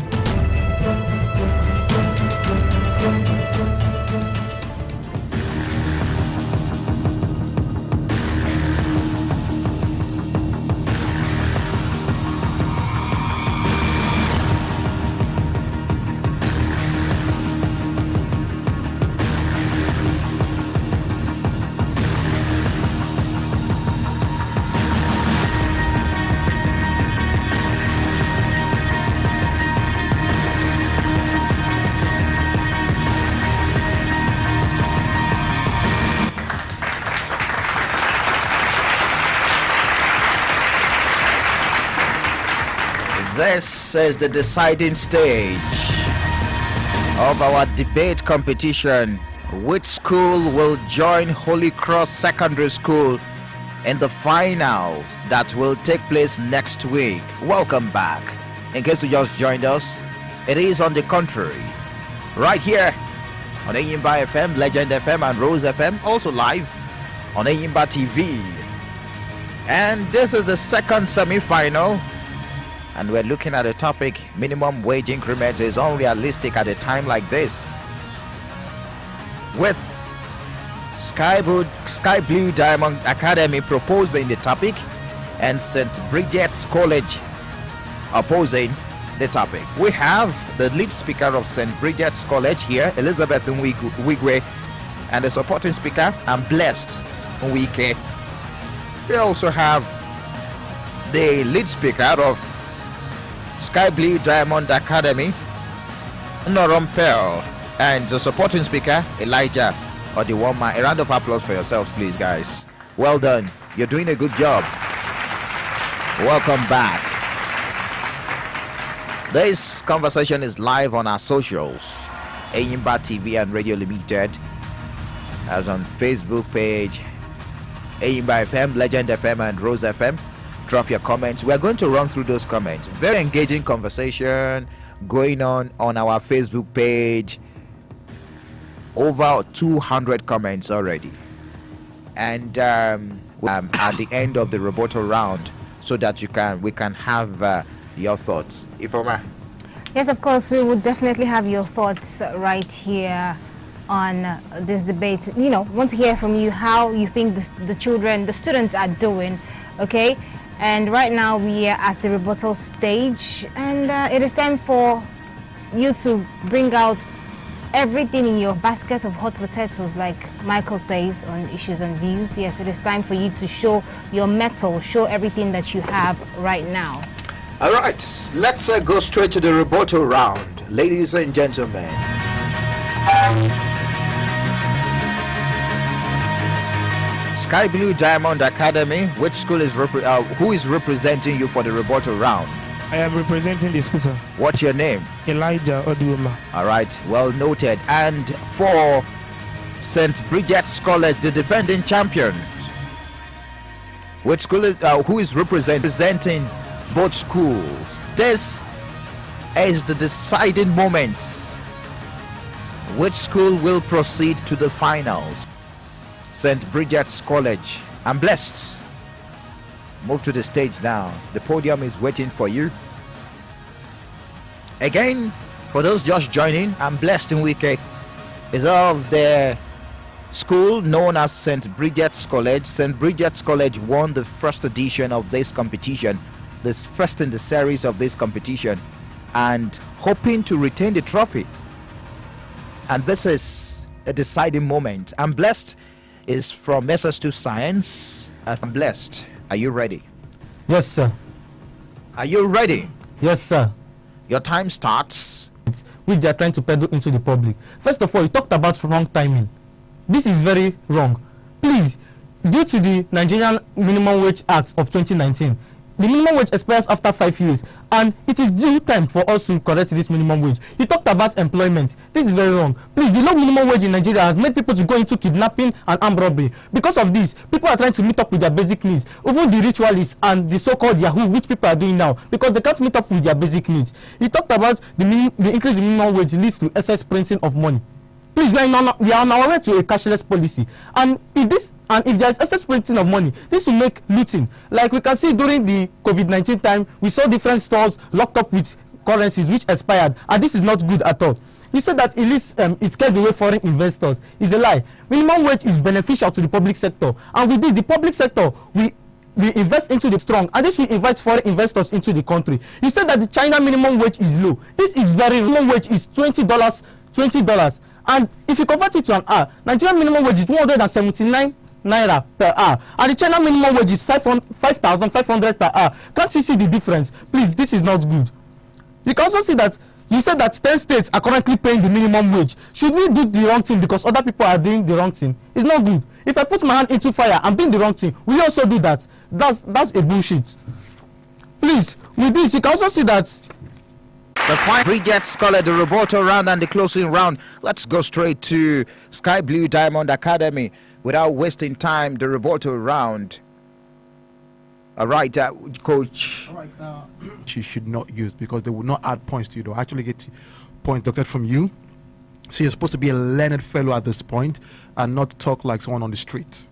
[SPEAKER 2] This is the deciding stage of our debate competition. Which school will join Holy Cross Secondary School in the finals that will take place next week? Welcome back. In case you just joined us, it is On the Contrary, right here on Ayimba FM, Legend FM, and Rose FM, also live on Ayimba TV. And this is the second semi-final. And we're looking at the topic, minimum wage increment is unrealistic at a time like this. with Sky Blue Diamond Academy proposing the topic and St. Bridget's College opposing the topic. We have the lead speaker of St. Bridget's College here, Elizabeth Wigwe, and the supporting speaker, I'm Blessed Wike. We also have the lead speaker of Sky Blue Diamond Academy, Norom Pearl, and the supporting speaker, Elijah Odiwoma. A round of applause for yourselves, please, guys. Well done. You're doing a good job. Welcome back. This conversation is live on our socials, Enyimba TV and Radio Limited, as on Facebook page, Enyimba FM, Legend FM, and Rose FM. Drop your comments. We are going to run through those comments. Very engaging conversation going on our Facebook page. Over 200 comments already, and at the end of the rebuttal round, so that we can have your thoughts. Ifoma.
[SPEAKER 3] Yes, of course, we would definitely have your thoughts right here on this debate. You know, want to hear from you how you think the students are doing. Okay, and right now we are at the rebuttal stage, and it is time for you to bring out everything in your basket of hot potatoes, like Michael says, on issues and views. Yes, it is time for you to show your mettle, show everything that you have right now.
[SPEAKER 2] All right, let's go straight to the rebuttal round, ladies and gentlemen. Sky Blue Diamond Academy, which school is who is representing you for the rebuttal round?
[SPEAKER 8] I am representing the school, sir.
[SPEAKER 2] What's your name?
[SPEAKER 8] Elijah Odiwoma.
[SPEAKER 2] All right, well noted. And for St. Bridget's College, the defending champion, which school is who is representing both schools? This is the deciding moment. Which school will proceed to the finals? St. Bridget's College. I'm Blessed. Move to the stage now. The podium is waiting for you. Again, for those just joining, I'm Blessed in Wike is of the school known as St. Bridget's College. St. Bridget's College won the first edition of this competition, this first in the series of this competition, and hoping to retain the trophy. And this is a deciding moment. I'm Blessed is from SS2 Science. I'm Blessed. Are you ready?
[SPEAKER 10] Yes, sir.
[SPEAKER 2] Are you ready?
[SPEAKER 10] Yes, sir.
[SPEAKER 2] Your time starts.
[SPEAKER 10] Which they are trying to peddle into the public. First of all, you talked about wrong timing. This is very wrong. Please, due to the Nigerian Minimum Wage Act of 2019, the minimum wage expires after 5 years, and it is due time for us to correct this minimum wage. You talked about employment. This is very wrong. Please, the low minimum wage in Nigeria has made people to go into kidnapping and armed robbery. Because of this, people are trying to meet up with their basic needs. Even the ritualists and the so-called Yahoo, which people are doing now, because they can't meet up with their basic needs. You talked about the increase in minimum wage leads to excess printing of money. Please, we are on our way to a cashless policy, and if there is excess printing of money, this will make looting. Like we can see during the COVID-19 time, we saw different stores locked up with currencies which expired, and this is not good at all. You said that it scares away foreign investors. It's a lie. Minimum wage is beneficial to the public sector, and with this, the public sector we invest into the strong, and this will invite foreign investors into the country. You said that the China minimum wage is low. This is very low. Minimum wage is $20. And if you convert it to an hour, Nigerian minimum wage is 179 naira per hour, and the China minimum wage is 5,500 per hour. Can't you see the difference? Please, this is not good. You can also see that you said that 10 states are currently paying the minimum wage. Should we do the wrong thing because other people are doing the wrong thing? It's not good. If I put my hand into fire and doing the wrong thing, we also do that. That's a bullshit. Please, with this, you can also see that
[SPEAKER 2] the final Bridget Scholar, the rebuttal round and the closing round. Let's go straight to Sky Blue Diamond Academy without wasting time. The rebuttal round. All right, coach.
[SPEAKER 5] All right, she should not use because they will not add points to you. They'll actually get points deducted from you. So you're supposed to be a learned fellow at this point and not talk like someone on the street.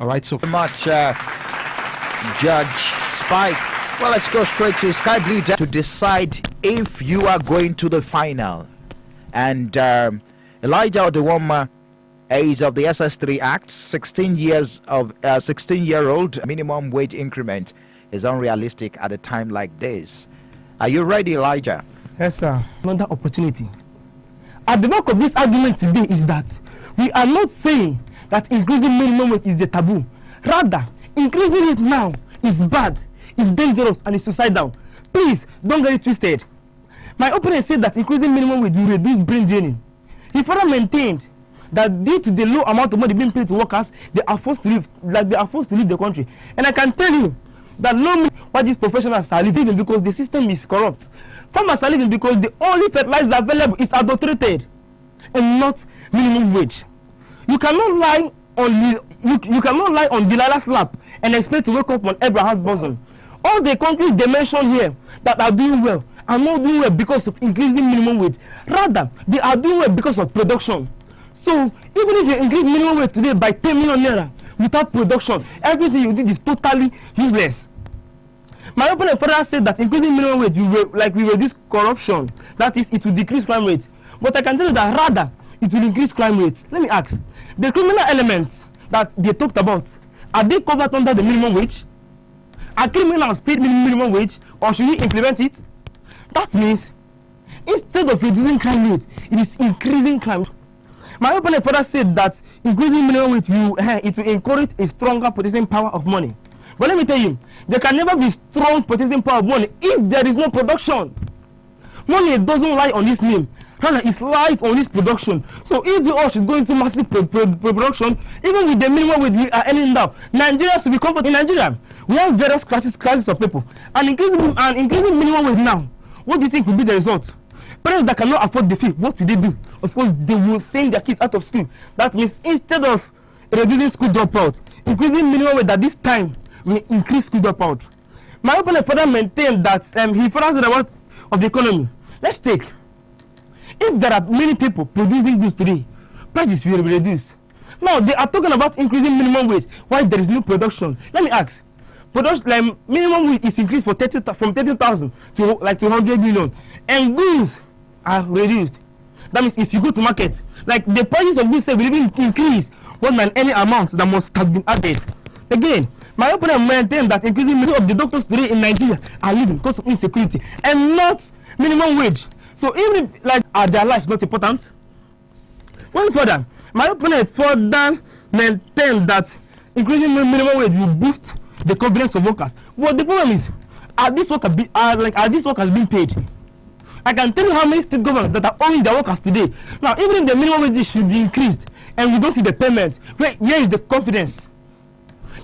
[SPEAKER 5] All right, so
[SPEAKER 2] very much, Judge Spike. Well, let's go straight to Sky Blue to decide if you are going to the final. And Elijah Odiwoma, age of the SS3 Act, 16-year-old minimum wage increment is unrealistic at a time like this. Are you ready, Elijah?
[SPEAKER 10] Yes, sir. Another opportunity. At the back of this argument today is that we are not saying that increasing minimum wage is a taboo. Rather, increasing it now is bad, is dangerous, and is suicidal. Please, don't get it twisted. My opponent said that increasing minimum wage will reduce brain draining. He further maintained that due to the low amount of money being paid to workers, they are forced to leave the country. And I can tell you that no matter why these professionals are leaving because the system is corrupt. Farmers are leaving because the only fertilizer available is adulterated and not minimum wage. You cannot lie on you cannot lie on Delilah's lap and expect to wake up on Abraham's bosom. All the countries they mention here that are doing well are not doing well because of increasing minimum wage. Rather, they are doing well because of production. So even if you increase minimum wage today by 10 million naira without production, everything you did is totally useless. My opponent further said that increasing minimum wage will reduce corruption. That is, it will decrease crime rate. But I can tell you that rather it will increase crime rate. Let me ask: the criminal elements that they talked about, are they covered under the minimum wage? Are criminals paid minimum wage, or should we implement it? That means instead of reducing crime rate, it is increasing crime. My opponent further said that increasing minimum wage will encourage a stronger purchasing power of money. But let me tell you, there can never be strong purchasing power of money if there is no production. Money doesn't lie on this name, rather it lies on this production. So if we all should go into massive production, even with the minimum wage we are earning now, Nigeria should be comfortable. In Nigeria, we have various classes of people, and increasing minimum wage now, what do you think will be the result? Parents that cannot afford the fee, what will they do? Of course, they will send their kids out of school. That means instead of reducing school dropout, increasing minimum wage at this time will increase school dropout. My opponent further maintained that he further said about of the economy. Let's take, if there are many people producing goods today, prices will reduce. Now they are talking about increasing minimum wage while there is no production. Let me ask, production minimum wage is increased from 30,000 to like 200 million, and goods are reduced. That means if you go to market, like the prices of goods will even increase more than any amount that must have been added. Again, my opponent maintained that increasing many of the doctors today in Nigeria are leaving because of insecurity and not minimum wage. So even if are their lives not important? Going further, my opponent further maintained that increasing minimum wage will boost the confidence of workers. But the problem is, are these workers being paid? I can tell you how many state governments that are owing their workers today. Now, even if the minimum wage should be increased and we don't see the payment, where is the confidence?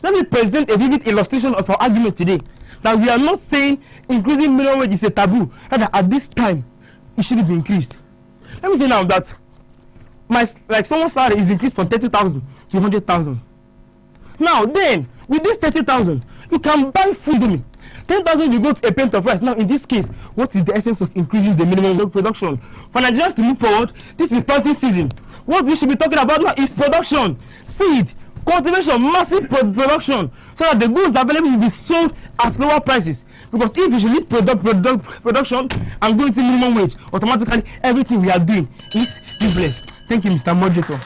[SPEAKER 10] Let me present a vivid illustration of our argument today. That we are not saying increasing minimum wage is a taboo. Rather, at this time, it shouldn't be increased. Let me say now that someone's salary is increased from 30,000 to 100,000. Now then, with this 30,000, you can buy food with me. 10,000 you go to a pint of rice. Now in this case, what is the essence of increasing the minimum production? For Nigerians to move forward, this is planting season. What we should be talking about now is production, seed, cultivation, massive production, so that the goods available will be sold at lower prices. Because if we should leave production and go into minimum wage, automatically everything we are doing is useless. Thank you, Mr. Moderator.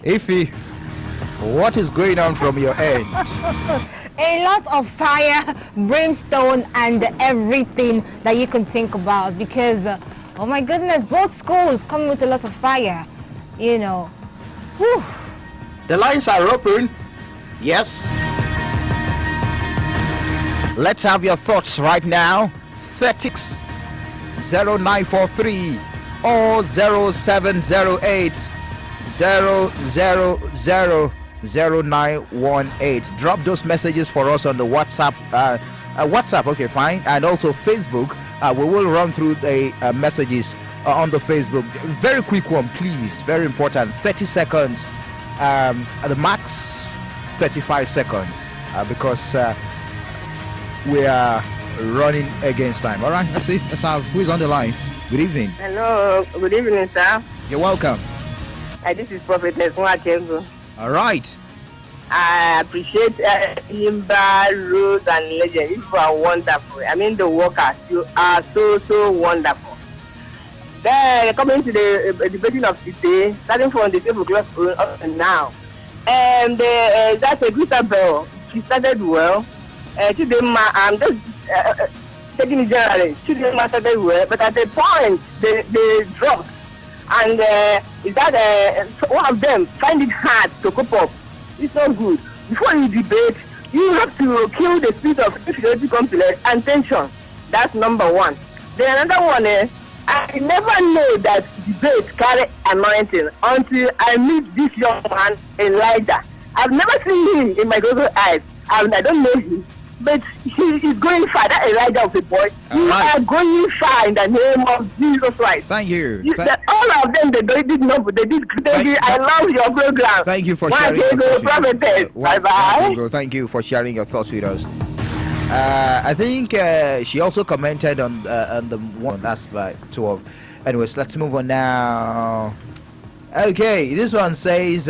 [SPEAKER 2] Ify, what is going on from your end?
[SPEAKER 3] A lot of fire, brimstone, and everything that you can think about, because oh my goodness, both schools come with a lot of fire, you know. Whew.
[SPEAKER 2] The lines are open. Yes. Let's have your thoughts right now. 360943 or 0708 0000918. Drop those messages for us on the WhatsApp. WhatsApp, okay, fine, and also Facebook. We will run through the messages on the Facebook. Very quick one, please. Very important. 30 seconds. The max 35 seconds because we are running against time. All right, let's see. Let's have who is on the line. Good evening.
[SPEAKER 14] Hello. Good evening, sir.
[SPEAKER 2] You're welcome.
[SPEAKER 14] This is Prophetess Mwachembu.
[SPEAKER 2] All right.
[SPEAKER 14] I appreciate Imba, Rose, and Legend. You are wonderful. I mean, the workers, you are so wonderful. Then coming to the debating of today, starting from the table class up to now, and that's a good bell. She started well. Chidema, I'm just taking it generally. Chidema started well, but at the point they dropped, and is that one of them find it hard to cope up. It's not good. Before you debate, you have to kill the spirit of inferiority complex and tension. That's number one. Then another one I never know that debate carry anointing until I meet this young man, Elijah. I've never seen him in my Google eyes. I don't know him, but he is going far. That Elijah of a boy, you are going far in the name of Jesus Christ.
[SPEAKER 2] Thank you.
[SPEAKER 14] All of them, they did not. They did. I love your program.
[SPEAKER 2] Thank you for sharing your thoughts.
[SPEAKER 14] Bye bye.
[SPEAKER 2] Thank you for sharing your thoughts with us. I think she also commented on the one. That's by 12. Anyways, let's move on now. Okay, this one says,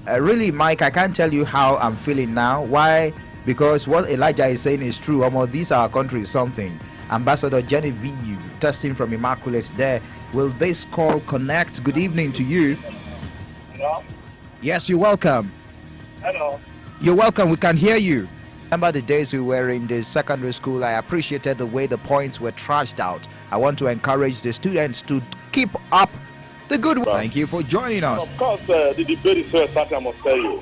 [SPEAKER 2] really, Mike, I can't tell you how I'm feeling now. Why? Because what Elijah is saying is true. This our country is something. Ambassador Genevieve, testing from Immaculate there. Will this call connect? Good evening to you.
[SPEAKER 15] Hello?
[SPEAKER 2] Yes, you're welcome.
[SPEAKER 15] Hello.
[SPEAKER 2] You're welcome. We can hear you. Remember the days we were in the secondary school? I appreciated the way the points were trashed out. I want to encourage the students to keep up the good work. Thank you for joining us.
[SPEAKER 15] Of course, the debate is so exciting, I must tell you.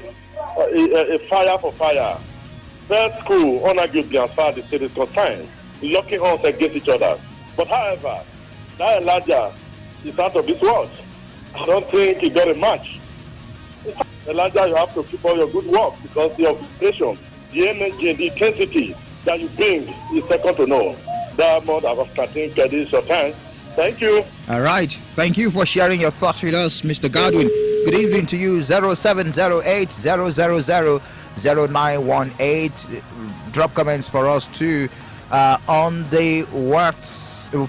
[SPEAKER 15] A fire for fire. Third school, unarguably, as far as the state is concerned, locking us against each other. But however, that Elijah is out of this world. I don't think he got a match. Elijah, you have to keep all your good work because the observation, the energy, the intensity that you bring is second to none. Diamond, I think this is your time. Thank you.
[SPEAKER 2] All right. Thank you for sharing your thoughts with us, Mr. Godwin. Good evening to you. 0708 000 0918. Drop comments for us too on the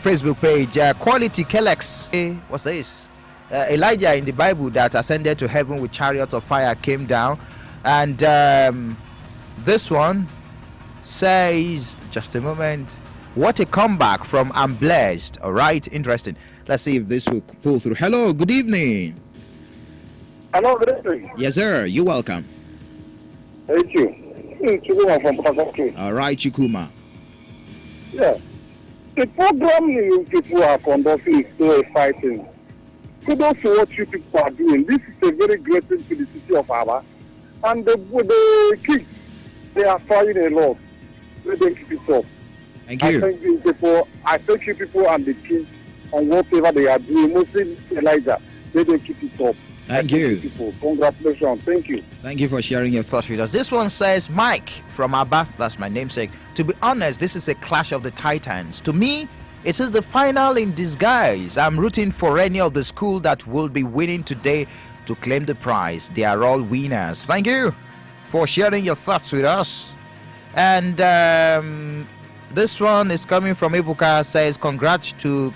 [SPEAKER 2] Facebook page. Quality Kelex. What's this? Elijah in the Bible that ascended to heaven with chariots of fire came down, and this one says, just a moment, what a comeback from I'm Blessed. All right, interesting. Let's see if this will pull through. Hello, good evening.
[SPEAKER 15] Hello, good evening.
[SPEAKER 2] Yes, sir. You're welcome.
[SPEAKER 15] Thank you. Chukuma from Pazaki.
[SPEAKER 2] All right, Chukuma.
[SPEAKER 15] Yeah. The program you people are conducting is so exciting. Kudos to what you people are doing. This is a very great thing to the city of Abba. And the kids, they are trying a lot. Let them keep it up.
[SPEAKER 2] Thank you.
[SPEAKER 15] I thank you people and the kids on whatever they are doing. Mostly Elijah. Let them keep it up.
[SPEAKER 2] Thank you.
[SPEAKER 15] People. Congratulations. Thank you.
[SPEAKER 2] Thank you for sharing your thoughts with us. This one says, Mike from Abba, that's my namesake. To be honest, this is a clash of the titans. To me, it is the final in disguise. I'm rooting for any of the school that will be winning today to claim the prize. They are all winners. Thank you for sharing your thoughts with us. And this one is coming from Ibuka, says congrats to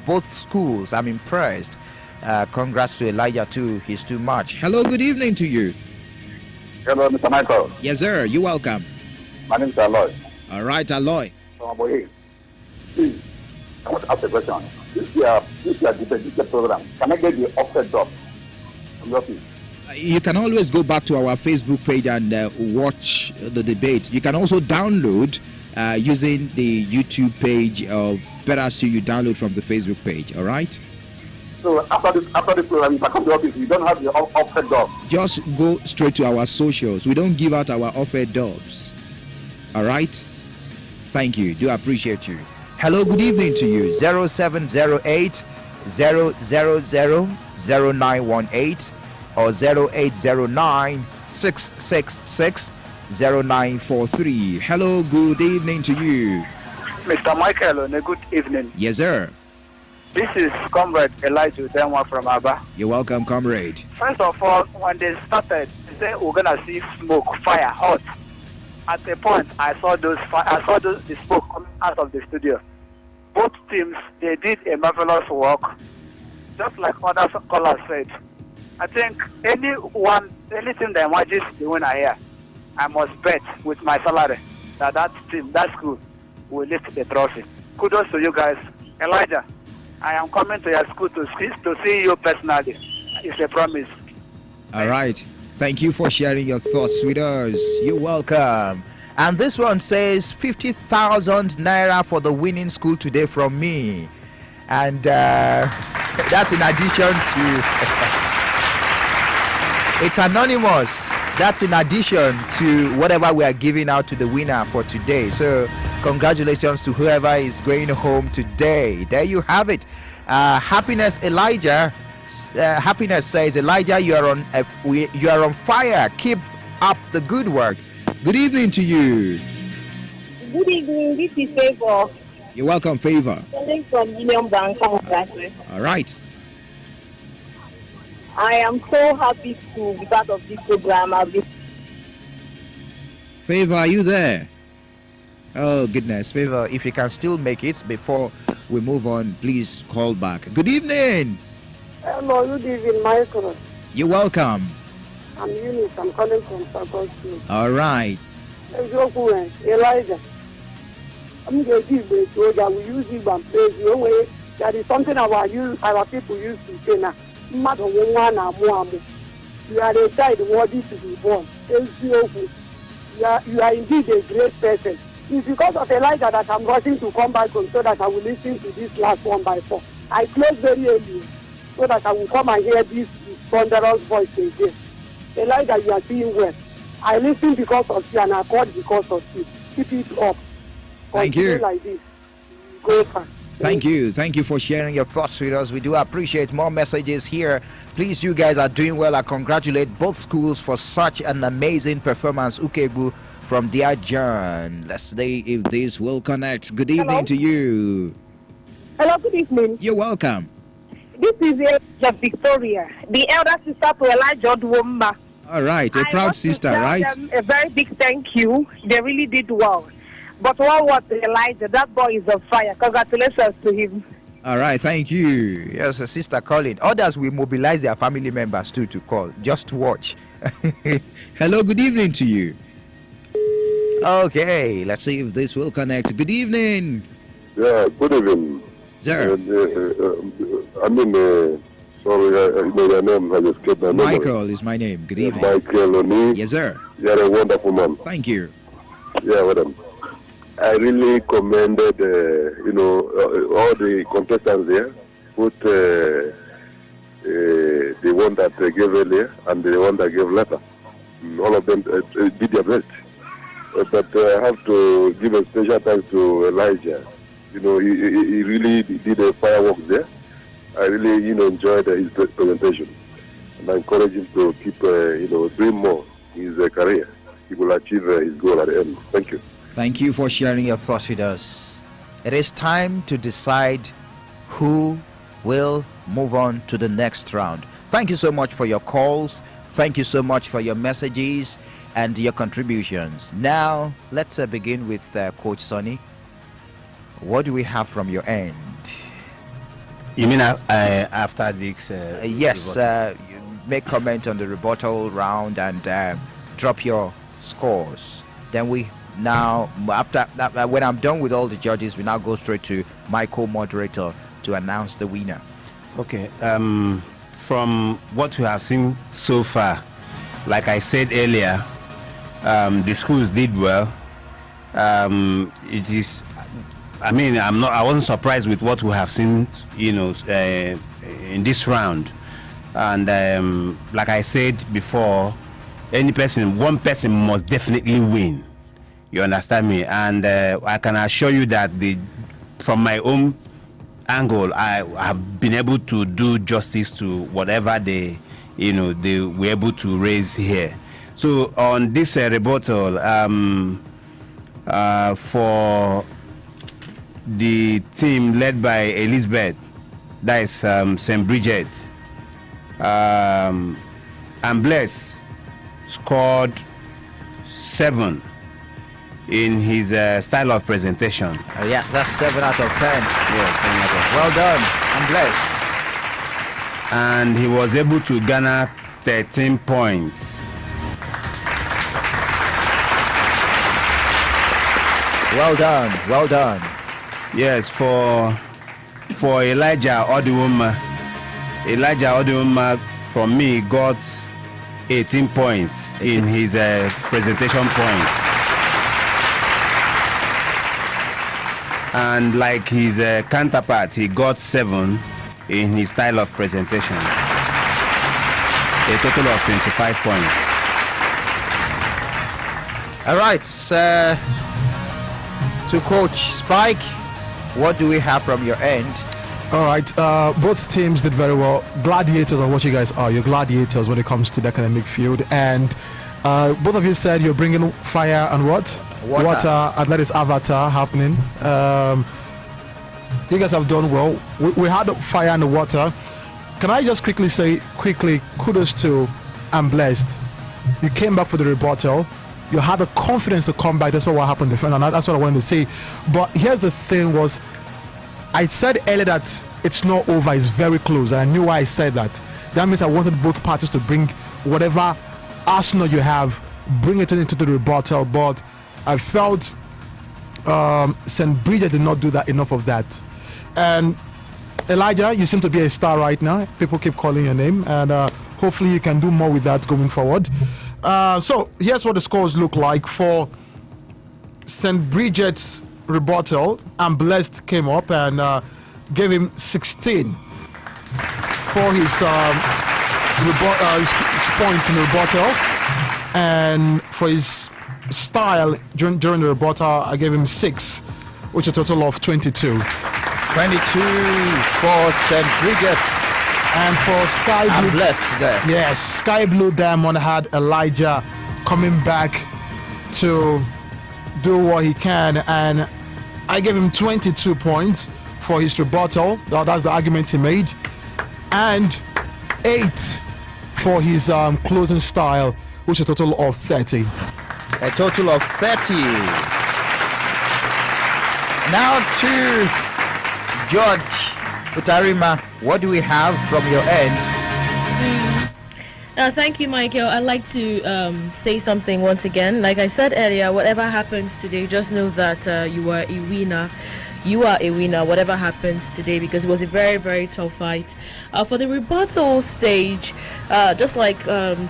[SPEAKER 2] both schools. I'm impressed. Congrats to Elijah too. He's too much. Hello, good evening to you.
[SPEAKER 15] Hello, Mr. Michael.
[SPEAKER 2] Yes, sir. You're welcome.
[SPEAKER 15] My name is Aloy.
[SPEAKER 2] All right, Aloy.
[SPEAKER 15] From Aboye. Please, I want to ask a question. This year debate, this program, can I get the offset job from your office?
[SPEAKER 2] You can always go back to our Facebook page and watch the debate. You can also download using the YouTube page, or better still, you download from the Facebook page. All right.
[SPEAKER 15] So after this program, if I come to the office, you don't have the offset job.
[SPEAKER 2] Just go straight to our socials. We don't give out our offer jobs. All right. Thank you. Do appreciate you. Hello, good evening to you. 0708 000 0918 or 0809 666 0943. Hello, good evening to you.
[SPEAKER 16] Mr. Michael, and a good evening.
[SPEAKER 2] Yes, sir.
[SPEAKER 16] This is Comrade Elijah Denwa from Abba.
[SPEAKER 2] You're welcome, comrade.
[SPEAKER 16] First of all, when they started, they said we're gonna see smoke, fire, hot. At a point, I saw the smoke coming out of the studio. Both teams, they did a marvelous work. Just like other callers said, I think anything that emerges the winner here, I must bet with my salary that team, that school, will lift the trophy. Kudos to you guys. Elijah, I am coming to your school to see you personally. It's a promise.
[SPEAKER 2] All right. Thank you for sharing your thoughts with us. You're welcome. And this one says 50,000 naira for the winning school today from me. And that's in addition to... It's anonymous. That's in addition to whatever we are giving out to the winner for today. So congratulations to whoever is going home today. There you have it. Happiness Elijah. Happiness says, Elijah, you are on fire. Keep up the good work. Good evening to you.
[SPEAKER 17] Good evening. This is Favor.
[SPEAKER 2] You're welcome, Favor.
[SPEAKER 17] Calling from Union Bank.
[SPEAKER 2] All right.
[SPEAKER 17] I am so happy to be part of this program.
[SPEAKER 2] Favor, are you there? Oh, goodness. Favor, if you can still make it before we move on, please call back. Good evening.
[SPEAKER 18] Hello, good evening, Michael.
[SPEAKER 2] You're welcome.
[SPEAKER 18] I'm Eunice. I'm calling from South.
[SPEAKER 2] All right.
[SPEAKER 18] Elijah. I'm going to give the soldier. We use it and praise you. That is something our people used to say now. You are a child worthy to be born. You are indeed a great person. It's because of Elijah that I'm rushing to come back home so that I will listen to this last 1x4. I close very early so that I will come and hear this thunderous voice again. Elijah, you are doing well. I listen because of you and I call because of you. Keep it up.
[SPEAKER 2] Thank you.
[SPEAKER 18] Like this. Go far.
[SPEAKER 2] Thank you. Thank you for sharing your thoughts with us. We do appreciate more messages here. Please, you guys are doing well. I congratulate both schools for such an amazing performance. Ukegu from Dear John. Let's see if this will connect. Good evening to you.
[SPEAKER 17] Hello, good evening.
[SPEAKER 2] You're welcome.
[SPEAKER 17] This is Victoria, the elder sister to Elijah Duwomba.
[SPEAKER 2] All right, a proud sister, right?
[SPEAKER 17] Them a very big thank you. They really did well. But one word to Elijah, that boy is on fire. Congratulations to him.
[SPEAKER 2] All right, thank you. Yes, a sister calling. Others will mobilize their family members too to call. Just watch. Hello, good evening to you. Okay, let's see if this will connect. Good evening.
[SPEAKER 15] Yeah, good evening.
[SPEAKER 2] Sir.
[SPEAKER 15] Sorry, your name has escaped my memory.
[SPEAKER 2] Michael is my name. Good evening.
[SPEAKER 15] Michael Oni.
[SPEAKER 2] Yes, sir.
[SPEAKER 15] You are a wonderful man.
[SPEAKER 2] Thank you.
[SPEAKER 15] Yeah, madam. I really commended, all the contestants there, both the one that gave earlier and the one that gave later. All of them did their best. But I have to give a special thanks to Elijah. He really did a fireworks there. I really, enjoyed his presentation. And I encourage him to keep, doing more in his career. He will achieve his goal at the end. Thank you.
[SPEAKER 2] Thank you for sharing your thoughts with us. It is time to decide who will move on to the next round. Thank you so much for your calls. Thank you so much for your messages and your contributions. Now, let's begin with Coach Sonny. What do we have from your end?
[SPEAKER 4] You mean after this?
[SPEAKER 2] Yes, you make comment on the rebuttal round and drop your scores. Then we now, after that, when I'm done with all the judges, we now go straight to my co-moderator to announce the winner.
[SPEAKER 4] Okay. From what we have seen so far, like I said earlier, the schools did well. It is. I wasn't surprised with what we have seen, in this round. And like I said before, one person must definitely win. You understand me? And I can assure you that from my own angle, I have been able to do justice to whatever they were able to raise here. So on this rebuttal, for the team led by Elizabeth, that is St. Bridget, and Bless scored 7 in his style of presentation.
[SPEAKER 2] Yeah, that's 7 out of 10.
[SPEAKER 4] Yes, 7 out of 10.
[SPEAKER 2] Well done. I'm blessed.
[SPEAKER 4] and he was able to garner 13 points.
[SPEAKER 2] Well done, well done.
[SPEAKER 4] Yes, for Elijah Odiwuma from me got 18 points in his presentation points. And like his counterpart, he got 7 in his style of presentation. A total of 25 points.
[SPEAKER 2] All right, to Coach Spike, what do we have from your end?
[SPEAKER 5] All right, both teams did very well. Gladiators are what you guys are. You're gladiators when it comes to the academic field. And both of you said you're bringing fire and what? Water, and that is Avatar happening. You guys have done well. We had the fire and the water. Can I just quickly say, kudos to I'm Blessed. You came back for the rebuttal. You had the confidence to come back. That's what happened. And that's what I wanted to say. But here's the thing was, I said earlier that it's not over, it's very close. And I knew why I said that. That means I wanted both parties to bring whatever arsenal you have, bring it into the rebuttal. But I felt St. Bridget did not do that enough of that. And Elijah, you seem to be a star right now. People keep calling your name. And hopefully you can do more with that going forward. So here's what the scores look like for St. Bridget's rebuttal. I'm Blessed came up and gave him 16 for his points in the rebuttal, and for his style during the rebuttal I gave him 6, which is a total of 22
[SPEAKER 2] for St. Bridget.
[SPEAKER 5] And for Sky Blue,
[SPEAKER 2] I'm Blessed there.
[SPEAKER 5] Yes, Sky Blue Diamond had Elijah coming back to do what he can, and I gave him 22 points for his rebuttal. That's the argument he made, and 8 for his closing style, which is a total of 30.
[SPEAKER 2] A total of 30. Now to George Utarima, what do we have from your end?
[SPEAKER 6] Thank you, Michael. I'd like to say something once again. Like I said earlier, whatever happens today, just know that you are a winner. You are a winner, whatever happens today, because it was a very, very tough fight. For the rebuttal stage, just like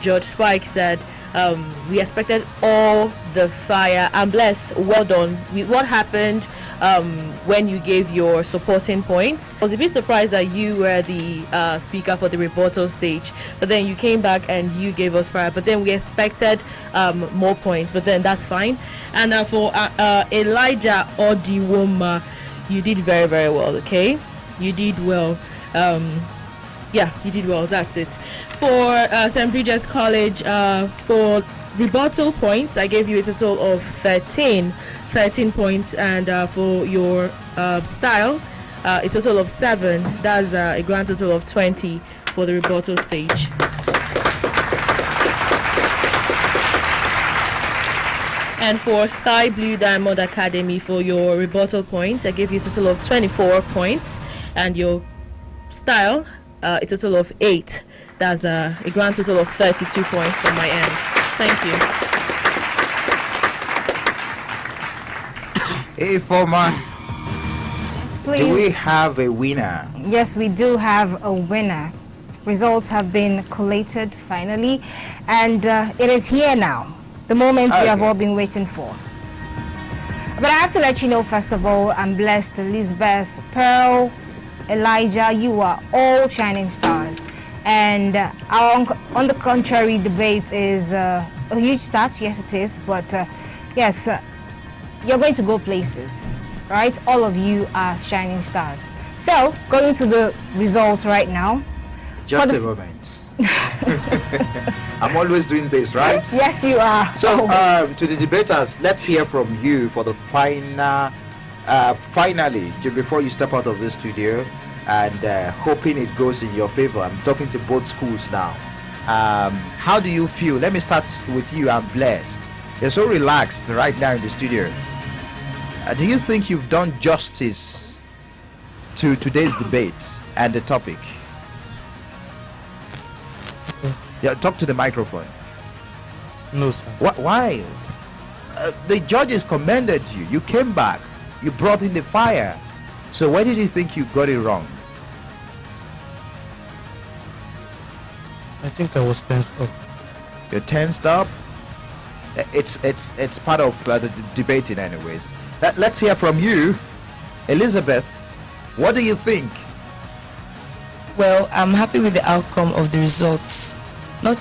[SPEAKER 6] George Spike said, we expected all the fire. I'm Blessed, well done with what happened when you gave your supporting points. I was a bit surprised that you were the speaker for the rebuttal stage, but then you came back and you gave us fire, but then we expected more points, but then that's fine. And for Elijah Odiwoma, you did very, very well. Okay, you did well. Yeah, you did well. That's it. For St. Bridget's College, for rebuttal points, I gave you a total of 13 points, and for your style, a total of 7. That's a grand total of 20 for the rebuttal stage. And for Sky Blue Diamond Academy, for your rebuttal points, I gave you a total of 24 points, and your style, a total of 8. That's a grand total of 32 points from my end. Thank you.
[SPEAKER 2] Hey, Former.
[SPEAKER 3] Yes, please.
[SPEAKER 2] Do we have a winner?
[SPEAKER 3] Yes, we do have a winner. Results have been collated finally, and it is here now. The moment we have all been waiting for. But I have to let you know, first of all, I'm Blessed, Elizabeth, Pearl, Elijah, you are all shining stars. And our on the contrary debate is a huge start. Yes, it is. But yes, you're going to go places, right? All of you are shining stars. So, going to the results right now.
[SPEAKER 2] Just a moment. I'm always doing this, right?
[SPEAKER 3] Yes, you are.
[SPEAKER 2] So, to the debaters, let's hear from you for the finally, before you step out of the studio, and hoping it goes in your favor. I'm talking to both schools now. How do you feel? Let me start with you. I'm Blessed. You're so relaxed right now in the studio. Do you think you've done justice to today's debate and the topic? Yeah, talk to the microphone.
[SPEAKER 8] No, sir.
[SPEAKER 2] Why? The judges commended you. You came back. You brought in the fire. So why did you think you got it wrong?
[SPEAKER 8] I think I was tensed up.
[SPEAKER 2] You're tensed up? It's part of the debating anyways. Let's hear from you. Elizabeth, what do you think?
[SPEAKER 9] Well, I'm happy with the outcome of the results. Not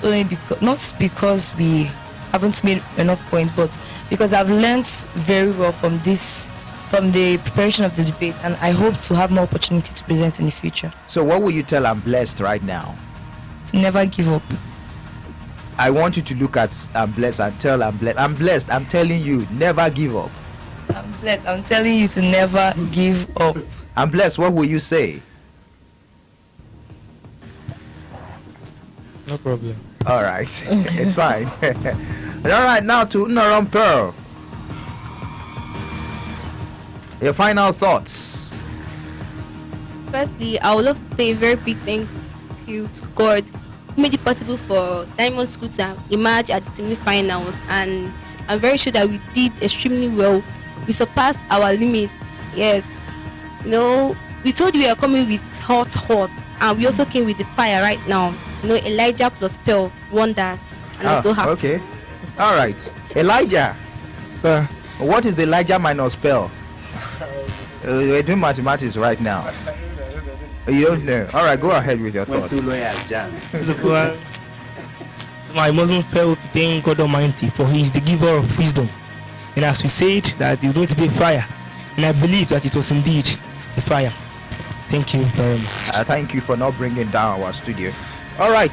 [SPEAKER 9] because we haven't made enough points, but because I've learned very well from the preparation of the debate, and I hope to have more opportunity to present in the future.
[SPEAKER 2] So what will you tell I'm blessed right now?
[SPEAKER 9] To never give up.
[SPEAKER 2] I want you to look at I'm blessed and tell I'm blessed. I'm blessed. I'm telling you, never give up.
[SPEAKER 9] I'm blessed. I'm telling you to never give up.
[SPEAKER 2] I'm blessed. What will you say?
[SPEAKER 8] No problem.
[SPEAKER 2] All right. It's fine. All right, now to Naram Pearl. Your final thoughts.
[SPEAKER 7] Firstly, I would love to say a very big thank you to God who made it possible for Diamond School to emerge at the semi-finals, and I'm very sure that we did extremely well. We surpassed our limits. Yes, you know, we told you we are coming with hot, and we also came with the fire right now. You know, Elijah plus Pearl wonders, and I'm so happy.
[SPEAKER 2] Okay. All right. Elijah.
[SPEAKER 8] Sir.
[SPEAKER 2] What is Elijah minus Pearl? We're doing mathematics right now. You don't know. All right, go ahead with your thoughts.
[SPEAKER 8] My Muslim failed to thank God Almighty, for He is the giver of wisdom. And as we said, that it's going to be a fire, and I believe that it was indeed a fire. Thank you very much.
[SPEAKER 2] Thank you for not bringing down our studio. All right.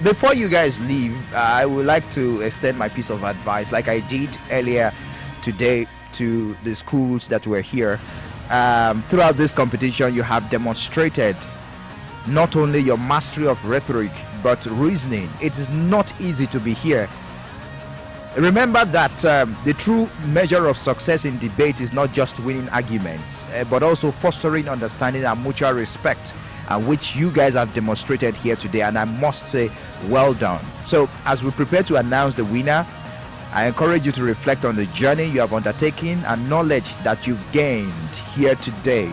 [SPEAKER 2] Before you guys leave, I would like to extend my piece of advice, like I did earlier today, to the schools that were here. Throughout this competition, you have demonstrated not only your mastery of rhetoric but reasoning. It is not easy to be here. Remember that the true measure of success in debate is not just winning arguments, but also fostering understanding and mutual respect, which you guys have demonstrated here today, and I must say, well done. So as we prepare to announce the winner, I encourage you to reflect on the journey you have undertaken and knowledge that you've gained here today.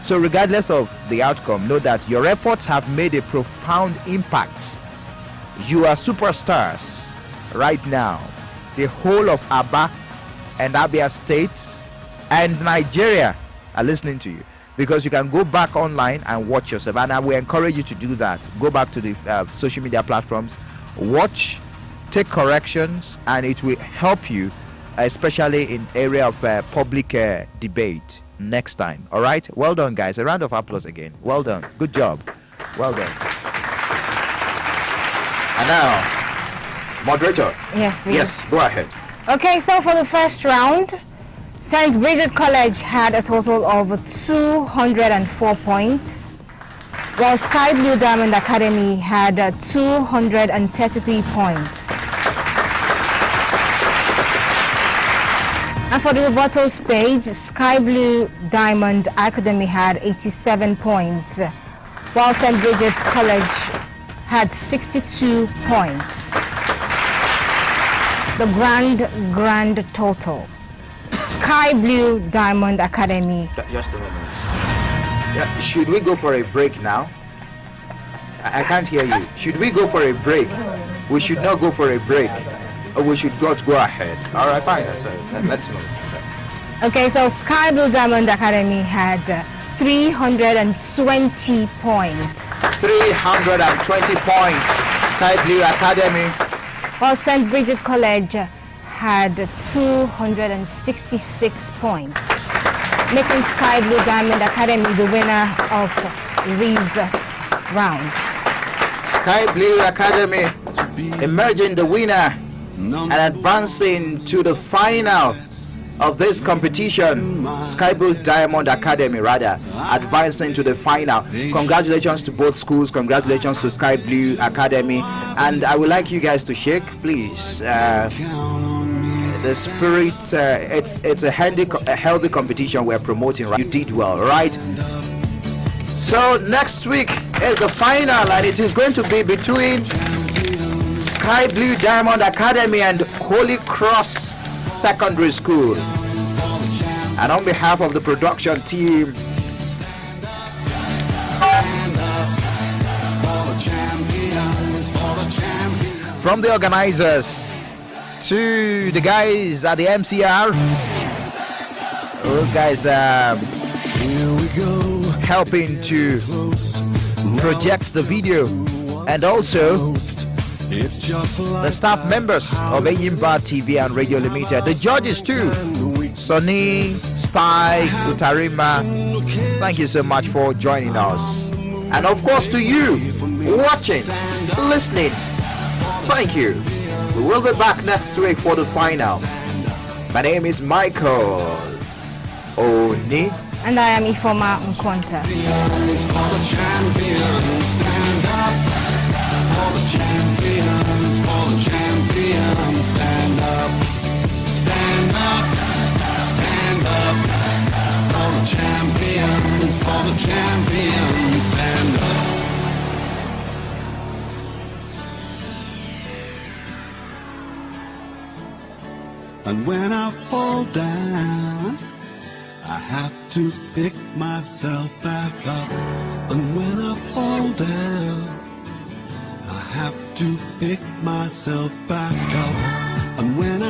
[SPEAKER 2] So regardless of the outcome, know that your efforts have made a profound impact. You are superstars right now. The whole of Aba and Abia State and Nigeria are listening to you, because you can go back online and watch yourself, and I will encourage you to do that. Go back to the social media platforms, watch, take corrections, and it will help you, especially in area of public debate next time. All right, well done guys. A round of applause again. Well done, good job, well done. And now, moderator.
[SPEAKER 3] Yes, please.
[SPEAKER 2] Yes, go ahead.
[SPEAKER 3] Okay, so for the first round, St. Bridget College had a total of 204 points, while Sky Blue Diamond Academy had 233 points. And for the rebuttal stage, Sky Blue Diamond Academy had 87 points, while St. Bridget's College had 62 points. The grand total. Sky Blue Diamond Academy.
[SPEAKER 2] Just a moment. Yeah, should we go for a break now? I can't hear you. Should we go for a break? We should not go for a break. Or we should go ahead. All right, fine. So let's move.
[SPEAKER 3] Okay, so Sky Blue Diamond Academy had 320 points.
[SPEAKER 2] 320 points. Sky Blue Academy.
[SPEAKER 3] While St. Bridget College had 266 points, making Sky Blue Diamond Academy the winner of this round.
[SPEAKER 2] Sky Blue Academy emerging the winner and advancing to the final of this competition. Sky Blue Diamond Academy advancing to the final. Congratulations to both schools. Congratulations to Sky Blue Academy. And I would like you guys to shake, please. The spirit, it's a healthy competition we're promoting, right? You did well, right? So next week is the final, and it is going to be between Sky Blue Diamond Academy and Holy Cross Secondary School. And on behalf of the production team, from the organizers to the guys at the MCR, those guys helping to project the video, and also the staff members of Ayimba TV and Radio Limited, the judges too, Sonny, Spike, Utarima. Thank you so much for joining us, and of course to you watching, listening, thank you. We will be back next week for the final. My name is Michael Oni,
[SPEAKER 3] and I am Ifoma Nkwanta.
[SPEAKER 11] For the champions, stand up, stand up, stand up. For the champions, stand up. And when I fall down, I have to pick myself back up. And when I fall down, I have to pick myself back up. And when